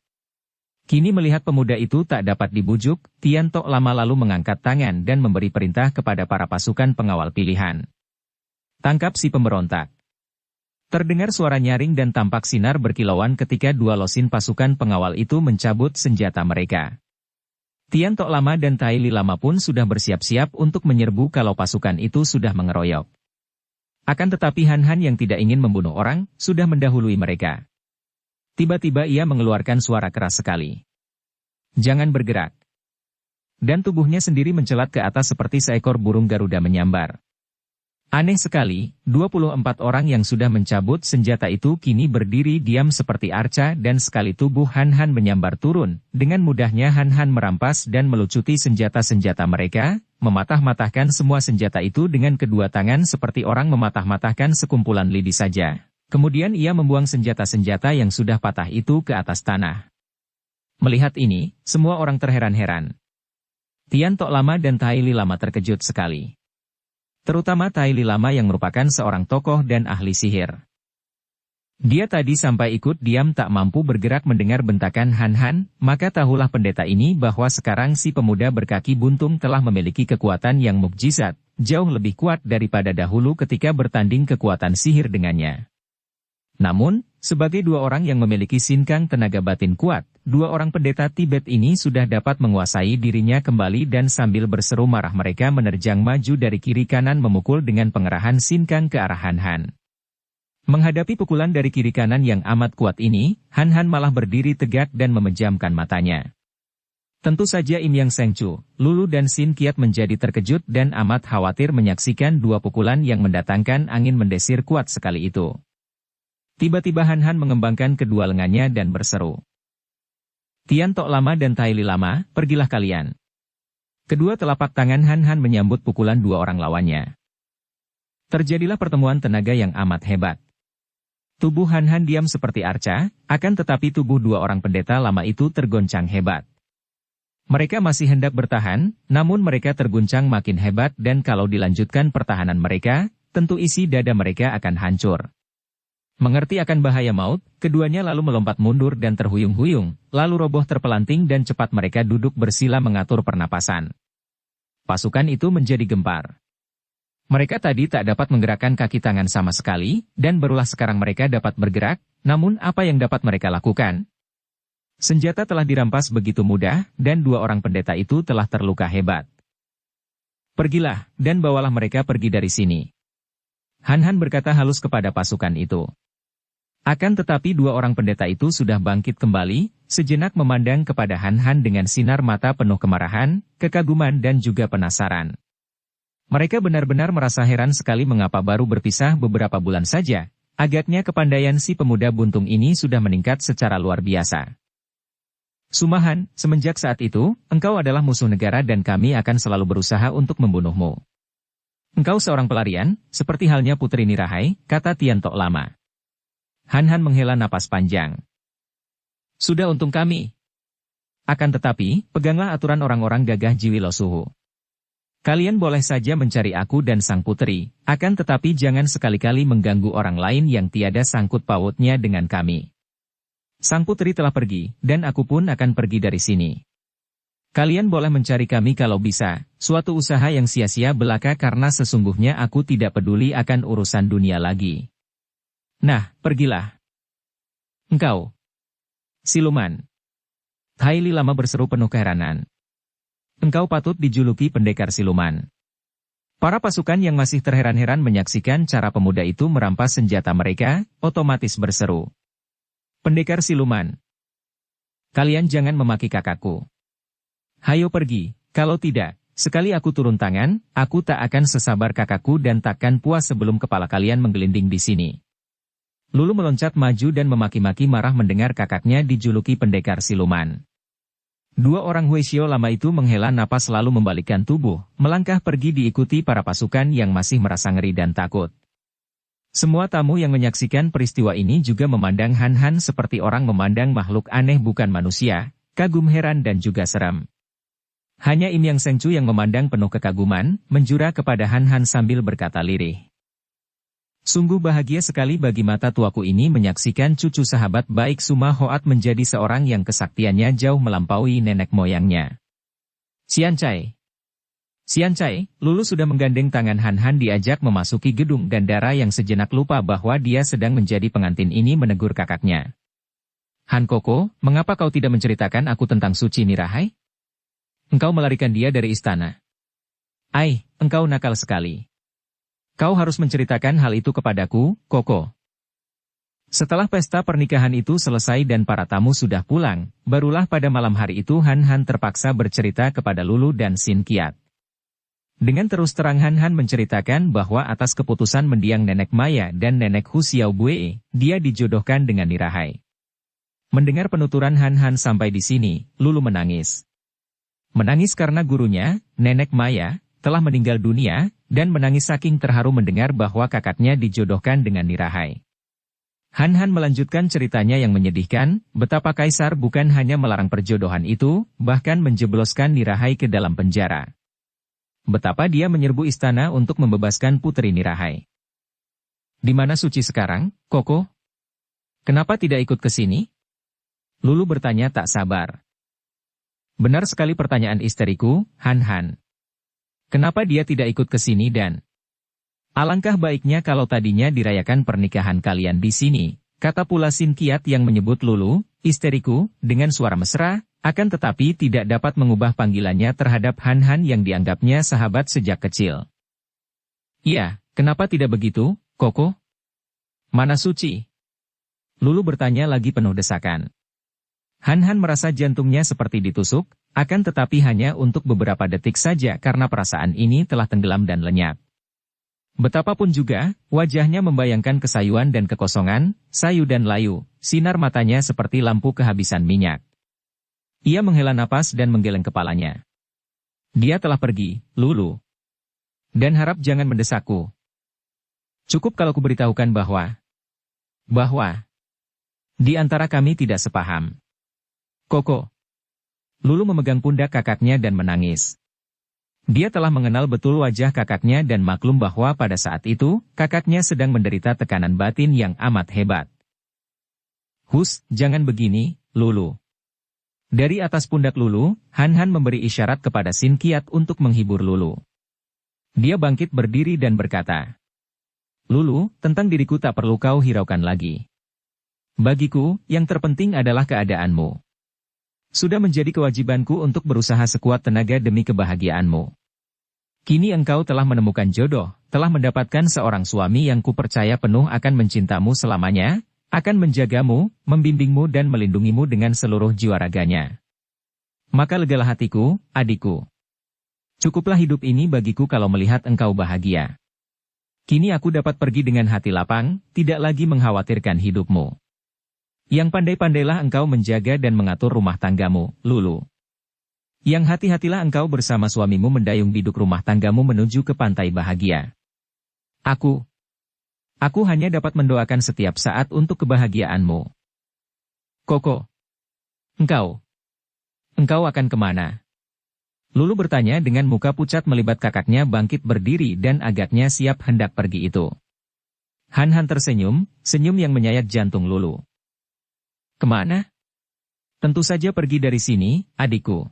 Kini melihat pemuda itu tak dapat dibujuk, Tian Tok Lama lalu mengangkat tangan dan memberi perintah kepada para pasukan pengawal pilihan. Tangkap si pemberontak. Terdengar suara nyaring dan tampak sinar berkilauan ketika dua losin pasukan pengawal itu mencabut senjata mereka. Tian Tok Lama dan Tai Li Lama pun sudah bersiap-siap untuk menyerbu kalau pasukan itu sudah mengeroyok. Akan tetapi Han Han yang tidak ingin membunuh orang, sudah mendahului mereka. Tiba-tiba ia mengeluarkan suara keras sekali. Jangan bergerak. Dan tubuhnya sendiri mencelat ke atas seperti seekor burung Garuda menyambar. Aneh sekali, 24 orang yang sudah mencabut senjata itu kini berdiri diam seperti arca dan sekali tubuh Han Han menyambar turun, dengan mudahnya Han Han merampas dan melucuti senjata-senjata mereka, mematah-matahkan semua senjata itu dengan kedua tangan seperti orang mematah-matahkan sekumpulan lidi saja. Kemudian ia membuang senjata-senjata yang sudah patah itu ke atas tanah. Melihat ini, semua orang terheran-heran. Tian Tok Lama dan Tai Li Lama terkejut sekali. Terutama Tai Li Lama yang merupakan seorang tokoh dan ahli sihir. Dia tadi sampai ikut diam tak mampu bergerak mendengar bentakan Han Han, maka tahulah pendeta ini bahwa sekarang si pemuda berkaki buntung telah memiliki kekuatan yang mukjizat, jauh lebih kuat daripada dahulu ketika bertanding kekuatan sihir dengannya. Namun, sebagai dua orang yang memiliki sinkang tenaga batin kuat, dua orang pendeta Tibet ini sudah dapat menguasai dirinya kembali dan sambil berseru marah mereka menerjang maju dari kiri kanan memukul dengan pengerahan sinkang ke arah Han Han. Menghadapi pukulan dari kiri kanan yang amat kuat ini, Han Han malah berdiri tegak dan memejamkan matanya. Tentu saja Im Yang Sengcu, Lulu dan Sin Kiat menjadi terkejut dan amat khawatir menyaksikan dua pukulan yang mendatangkan angin mendesir kuat sekali itu. Tiba-tiba Han Han mengembangkan kedua lengannya dan berseru. Tian Tok Lama dan Tai Li Lama, pergilah kalian. Kedua telapak tangan Han Han menyambut pukulan dua orang lawannya. Terjadilah pertemuan tenaga yang amat hebat. Tubuh Han Han diam seperti arca, akan tetapi tubuh dua orang pendeta lama itu tergoncang hebat. Mereka masih hendak bertahan, namun mereka terguncang makin hebat dan kalau dilanjutkan pertahanan mereka, tentu isi dada mereka akan hancur. Mengerti akan bahaya maut, keduanya lalu melompat mundur dan terhuyung-huyung, lalu roboh terpelanting dan cepat mereka duduk bersila mengatur pernapasan. Pasukan itu menjadi gempar. Mereka tadi tak dapat menggerakkan kaki tangan sama sekali, dan barulah sekarang mereka dapat bergerak, namun apa yang dapat mereka lakukan? Senjata telah dirampas begitu mudah, dan dua orang pendeta itu telah terluka hebat. Pergilah, dan bawalah mereka pergi dari sini. Han Han berkata halus kepada pasukan itu. Akan tetapi dua orang pendeta itu sudah bangkit kembali, sejenak memandang kepada Han Han dengan sinar mata penuh kemarahan, kekaguman dan juga penasaran. Mereka benar-benar merasa heran sekali mengapa baru berpisah beberapa bulan saja, agaknya kepandaian si pemuda buntung ini sudah meningkat secara luar biasa. Sumahan, semenjak saat itu, engkau adalah musuh negara dan kami akan selalu berusaha untuk membunuhmu. Engkau seorang pelarian, seperti halnya Putri Nirahai, kata Tian Tok Lama. Han Han menghela napas panjang. Sudah untung kami. Akan tetapi, peganglah aturan orang-orang gagah Jiwi Lo Suhu. Kalian boleh saja mencari aku dan sang putri, akan tetapi jangan sekali-kali mengganggu orang lain yang tiada sangkut pautnya dengan kami. Sang putri telah pergi, dan aku pun akan pergi dari sini. Kalian boleh mencari kami kalau bisa, suatu usaha yang sia-sia belaka karena sesungguhnya aku tidak peduli akan urusan dunia lagi. Nah, pergilah. Engkau. Siluman. Tai Li Lama berseru penuh keheranan. Engkau patut dijuluki pendekar siluman. Para pasukan yang masih terheran-heran menyaksikan cara pemuda itu merampas senjata mereka, otomatis berseru. Pendekar siluman. Kalian jangan memaki kakakku. Hayo pergi, kalau tidak, sekali aku turun tangan, aku tak akan sesabar kakakku dan takkan puas sebelum kepala kalian menggelinding di sini. Lulu meloncat maju dan memaki-maki marah mendengar kakaknya dijuluki pendekar siluman. Dua orang Huishio lama itu menghela napas lalu membalikkan tubuh, melangkah pergi diikuti para pasukan yang masih merasa ngeri dan takut. Semua tamu yang menyaksikan peristiwa ini juga memandang Han Han seperti orang memandang makhluk aneh bukan manusia, kagum heran dan juga seram. Hanya Im Yang Sengcu yang memandang penuh kekaguman, menjura kepada Han Han sambil berkata lirih. Sungguh bahagia sekali bagi mata tuaku ini menyaksikan cucu sahabat baik Suma Hoat menjadi seorang yang kesaktiannya jauh melampaui nenek moyangnya. Xian Cai. Xian Cai, Lulu sudah menggandeng tangan Han Han diajak memasuki gedung dan Dara yang sejenak lupa bahwa dia sedang menjadi pengantin ini menegur kakaknya. Han Koko, mengapa kau tidak menceritakan aku tentang Suci Nirahai? Engkau melarikan dia dari istana. Ai, engkau nakal sekali. Kau harus menceritakan hal itu kepadaku, Koko. Setelah pesta pernikahan itu selesai dan para tamu sudah pulang, barulah pada malam hari itu Han Han terpaksa bercerita kepada Lulu dan Sin Kiat. Dengan terus terang Han Han menceritakan bahwa atas keputusan mendiang Nenek Maya dan Nenek Hu Xiao Bue, dia dijodohkan dengan Nirahai. Mendengar penuturan Han Han sampai di sini, Lulu menangis. Menangis karena gurunya, Nenek Maya, telah meninggal dunia, dan menangis saking terharu mendengar bahwa kakaknya dijodohkan dengan Nirahai. Han Han melanjutkan ceritanya yang menyedihkan, betapa Kaisar bukan hanya melarang perjodohan itu, bahkan menjebloskan Nirahai ke dalam penjara. Betapa dia menyerbu istana untuk membebaskan Putri Nirahai. Di mana Suci sekarang, Koko? Kenapa tidak ikut ke sini? Lulu bertanya tak sabar. Benar sekali pertanyaan isteriku, Han Han. Kenapa dia tidak ikut ke sini dan... Alangkah baiknya kalau tadinya dirayakan pernikahan kalian di sini, kata pula Sin Kiat yang menyebut Lulu, isteriku, dengan suara mesra, akan tetapi tidak dapat mengubah panggilannya terhadap Han Han yang dianggapnya sahabat sejak kecil. Iya, kenapa tidak begitu, Koko? Mana Suci? Lulu bertanya lagi penuh desakan. Han Han merasa jantungnya seperti ditusuk, akan tetapi hanya untuk beberapa detik saja karena perasaan ini telah tenggelam dan lenyap. Betapapun juga, wajahnya membayangkan kesayuan dan kekosongan, sayu dan layu, sinar matanya seperti lampu kehabisan minyak. Ia menghela napas dan menggeleng kepalanya. Dia telah pergi, Lulu. Dan harap jangan mendesakku. Cukup kalau kuberitahukan bahwa di antara kami tidak sepaham. Koko. Lulu memegang pundak kakaknya dan menangis. Dia telah mengenal betul wajah kakaknya dan maklum bahwa pada saat itu, kakaknya sedang menderita tekanan batin yang amat hebat. Hus, jangan begini, Lulu. Dari atas pundak Lulu, Han Han memberi isyarat kepada Sin Qiat untuk menghibur Lulu. Dia bangkit berdiri dan berkata, Lulu, tentang diriku tak perlu kau hiraukan lagi. Bagiku, yang terpenting adalah keadaanmu. Sudah menjadi kewajibanku untuk berusaha sekuat tenaga demi kebahagiaanmu. Kini engkau telah menemukan jodoh, telah mendapatkan seorang suami yang kupercaya penuh akan mencintamu selamanya, akan menjagamu, membimbingmu dan melindungimu dengan seluruh jiwa raganya. Maka legalah hatiku, adikku. Cukuplah hidup ini bagiku kalau melihat engkau bahagia. Kini aku dapat pergi dengan hati lapang, tidak lagi mengkhawatirkan hidupmu. Yang pandai-pandailah engkau menjaga dan mengatur rumah tanggamu, Lulu. Yang hati-hatilah engkau bersama suamimu mendayung biduk rumah tanggamu menuju ke pantai bahagia. Aku hanya dapat mendoakan setiap saat untuk kebahagiaanmu. Koko. Engkau akan kemana? Lulu bertanya dengan muka pucat melibat kakaknya bangkit berdiri dan agaknya siap hendak pergi itu. Han Han tersenyum, senyum yang menyayat jantung Lulu. Kemana? Tentu saja pergi dari sini, adikku.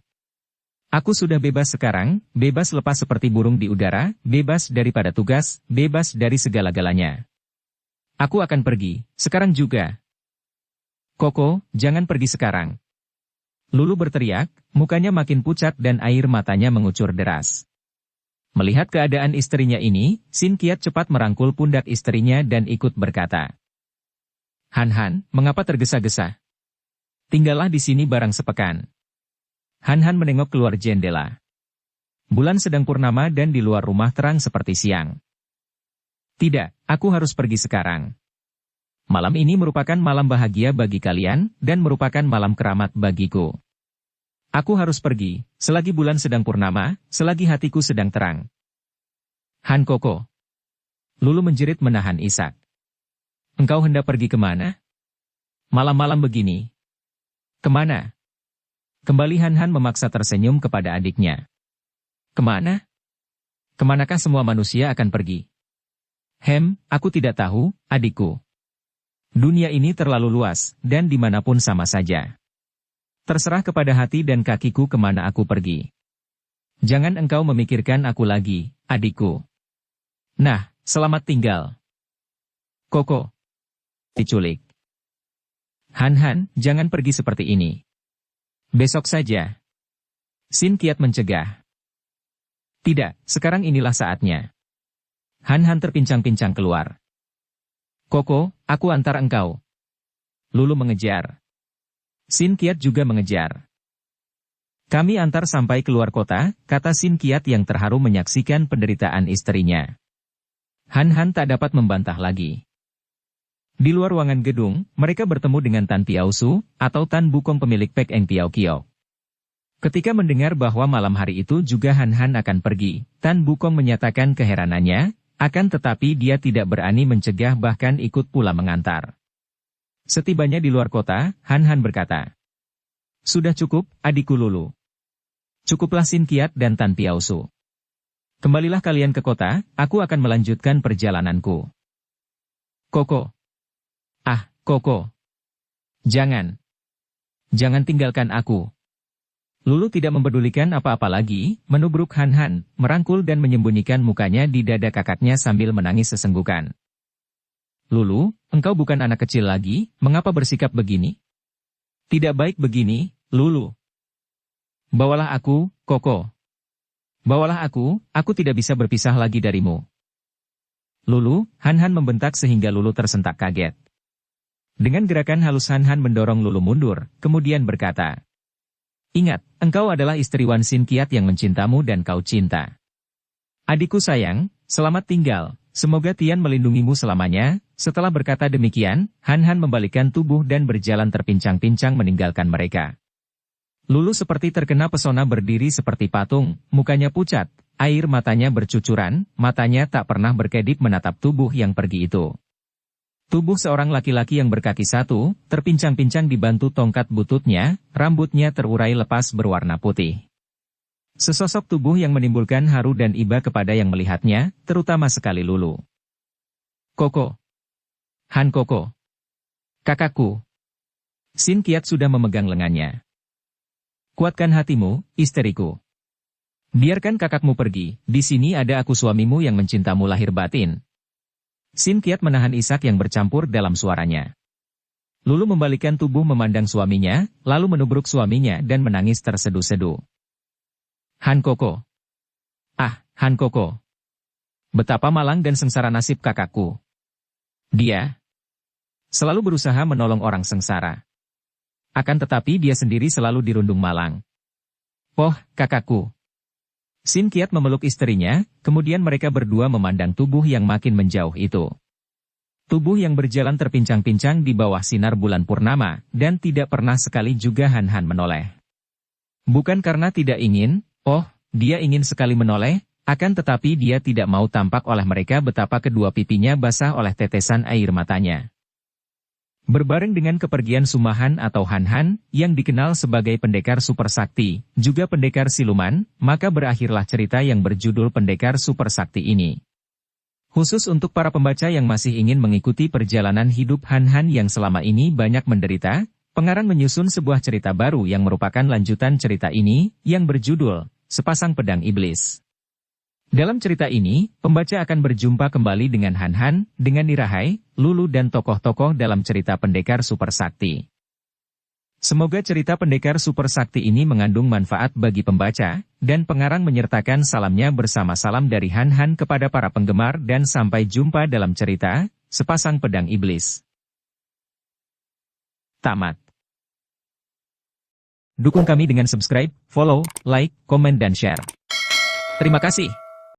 Aku sudah bebas sekarang, bebas lepas seperti burung di udara, bebas daripada tugas, bebas dari segala-galanya. Aku akan pergi, sekarang juga. Koko, jangan pergi sekarang. Lulu berteriak, mukanya makin pucat dan air matanya mengucur deras. Melihat keadaan istrinya ini, Sin Qiat cepat merangkul pundak istrinya dan ikut berkata. Han Han, mengapa tergesa-gesa? Tinggallah di sini barang sepekan. Han Han menengok keluar jendela. Bulan sedang purnama dan di luar rumah terang seperti siang. Tidak, aku harus pergi sekarang. Malam ini merupakan malam bahagia bagi kalian, dan merupakan malam keramat bagiku. Aku harus pergi, selagi bulan sedang purnama, selagi hatiku sedang terang. Han Koko. Lulu menjerit menahan isak. Engkau hendak pergi kemana? Malam-malam begini. Kemana? Kembali Han Han memaksa tersenyum kepada adiknya. Kemana? Kemanakah semua manusia akan pergi? Aku tidak tahu, adikku. Dunia ini terlalu luas, dan dimanapun sama saja. Terserah kepada hati dan kakiku kemana aku pergi. Jangan engkau memikirkan aku lagi, adikku. Nah, selamat tinggal. Koko. Diculik. Han Han, jangan pergi seperti ini. Besok saja. Sin Qiat mencegah. Tidak, sekarang inilah saatnya. Han Han terpincang-pincang keluar. Koko, aku antar engkau. Lulu mengejar. Sin Qiat juga mengejar. Kami antar sampai keluar kota, kata Sin Qiat yang terharu menyaksikan penderitaan istrinya. Han Han tak dapat membantah lagi. Di luar ruangan gedung, mereka bertemu dengan Tan Piao Su, atau Tan Bukong pemilik Pek Eng Piao Kiok. Ketika mendengar bahwa malam hari itu juga Han Han akan pergi, Tan Bukong menyatakan keheranannya, akan tetapi dia tidak berani mencegah bahkan ikut pula mengantar. Setibanya di luar kota, Han Han berkata, Sudah cukup, adikku Lulu. Cukuplah Sin Qiat dan Tan Piao Su. Kembalilah kalian ke kota, aku akan melanjutkan perjalananku. Koko. Koko. Jangan. Jangan tinggalkan aku. Lulu tidak mempedulikan apa-apa lagi, menubruk Han Han, merangkul dan menyembunyikan mukanya di dada kakaknya sambil menangis sesenggukan. Lulu, engkau bukan anak kecil lagi, mengapa bersikap begini? Tidak baik begini, Lulu. Bawalah aku, Koko. Bawalah aku tidak bisa berpisah lagi darimu. Lulu, Han Han membentak sehingga Lulu tersentak kaget. Dengan gerakan halus Han Han mendorong Lulu mundur, kemudian berkata, "Ingat, engkau adalah istri Wan Xin Qiat yang mencintamu dan kau cinta. Adikku sayang, selamat tinggal, semoga Tian melindungimu selamanya." Setelah berkata demikian, Han Han membalikkan tubuh dan berjalan terpincang-pincang meninggalkan mereka. Lulu seperti terkena pesona berdiri seperti patung, mukanya pucat, air matanya bercucuran, matanya tak pernah berkedip menatap tubuh yang pergi itu. Tubuh seorang laki-laki yang berkaki satu, terpincang-pincang dibantu tongkat bututnya, rambutnya terurai lepas berwarna putih. Sesosok tubuh yang menimbulkan haru dan iba kepada yang melihatnya, terutama sekali Lulu. "Koko. Han Koko. Kakakku." Xin Qiat sudah memegang lengannya. "Kuatkan hatimu, istriku. Biarkan kakakmu pergi, di sini ada aku suamimu yang mencintamu lahir batin." Xin Qiat menahan isak yang bercampur dalam suaranya. Lulu membalikkan tubuh memandang suaminya, lalu menubruk suaminya dan menangis terseduh-seduh. "Han Koko. Ah, Han Koko. Betapa malang dan sengsara nasib kakakku. Dia selalu berusaha menolong orang sengsara. Akan tetapi dia sendiri selalu dirundung malang. Oh, kakakku." Xin Qiat memeluk istrinya, kemudian mereka berdua memandang tubuh yang makin menjauh itu. Tubuh yang berjalan terpincang-pincang di bawah sinar bulan purnama, dan tidak pernah sekali juga Han Han menoleh. Bukan karena tidak ingin, dia ingin sekali menoleh, akan tetapi dia tidak mau tampak oleh mereka betapa kedua pipinya basah oleh tetesan air matanya. Berbareng dengan kepergian Sumahan atau Han Han, yang dikenal sebagai pendekar super sakti, juga pendekar siluman, maka berakhirlah cerita yang berjudul Pendekar Super Sakti ini. Khusus untuk para pembaca yang masih ingin mengikuti perjalanan hidup Han Han yang selama ini banyak menderita, pengarang menyusun sebuah cerita baru yang merupakan lanjutan cerita ini, yang berjudul Sepasang Pedang Iblis. Dalam cerita ini, pembaca akan berjumpa kembali dengan Han Han, dengan Nirahai, Lulu dan tokoh-tokoh dalam cerita Pendekar Super Sakti. Semoga cerita Pendekar Super Sakti ini mengandung manfaat bagi pembaca, dan pengarang menyertakan salamnya bersama salam dari Han Han kepada para penggemar dan sampai jumpa dalam cerita Sepasang Pedang Iblis. Tamat. Dukung kami dengan subscribe, follow, like, komen dan share. Terima kasih.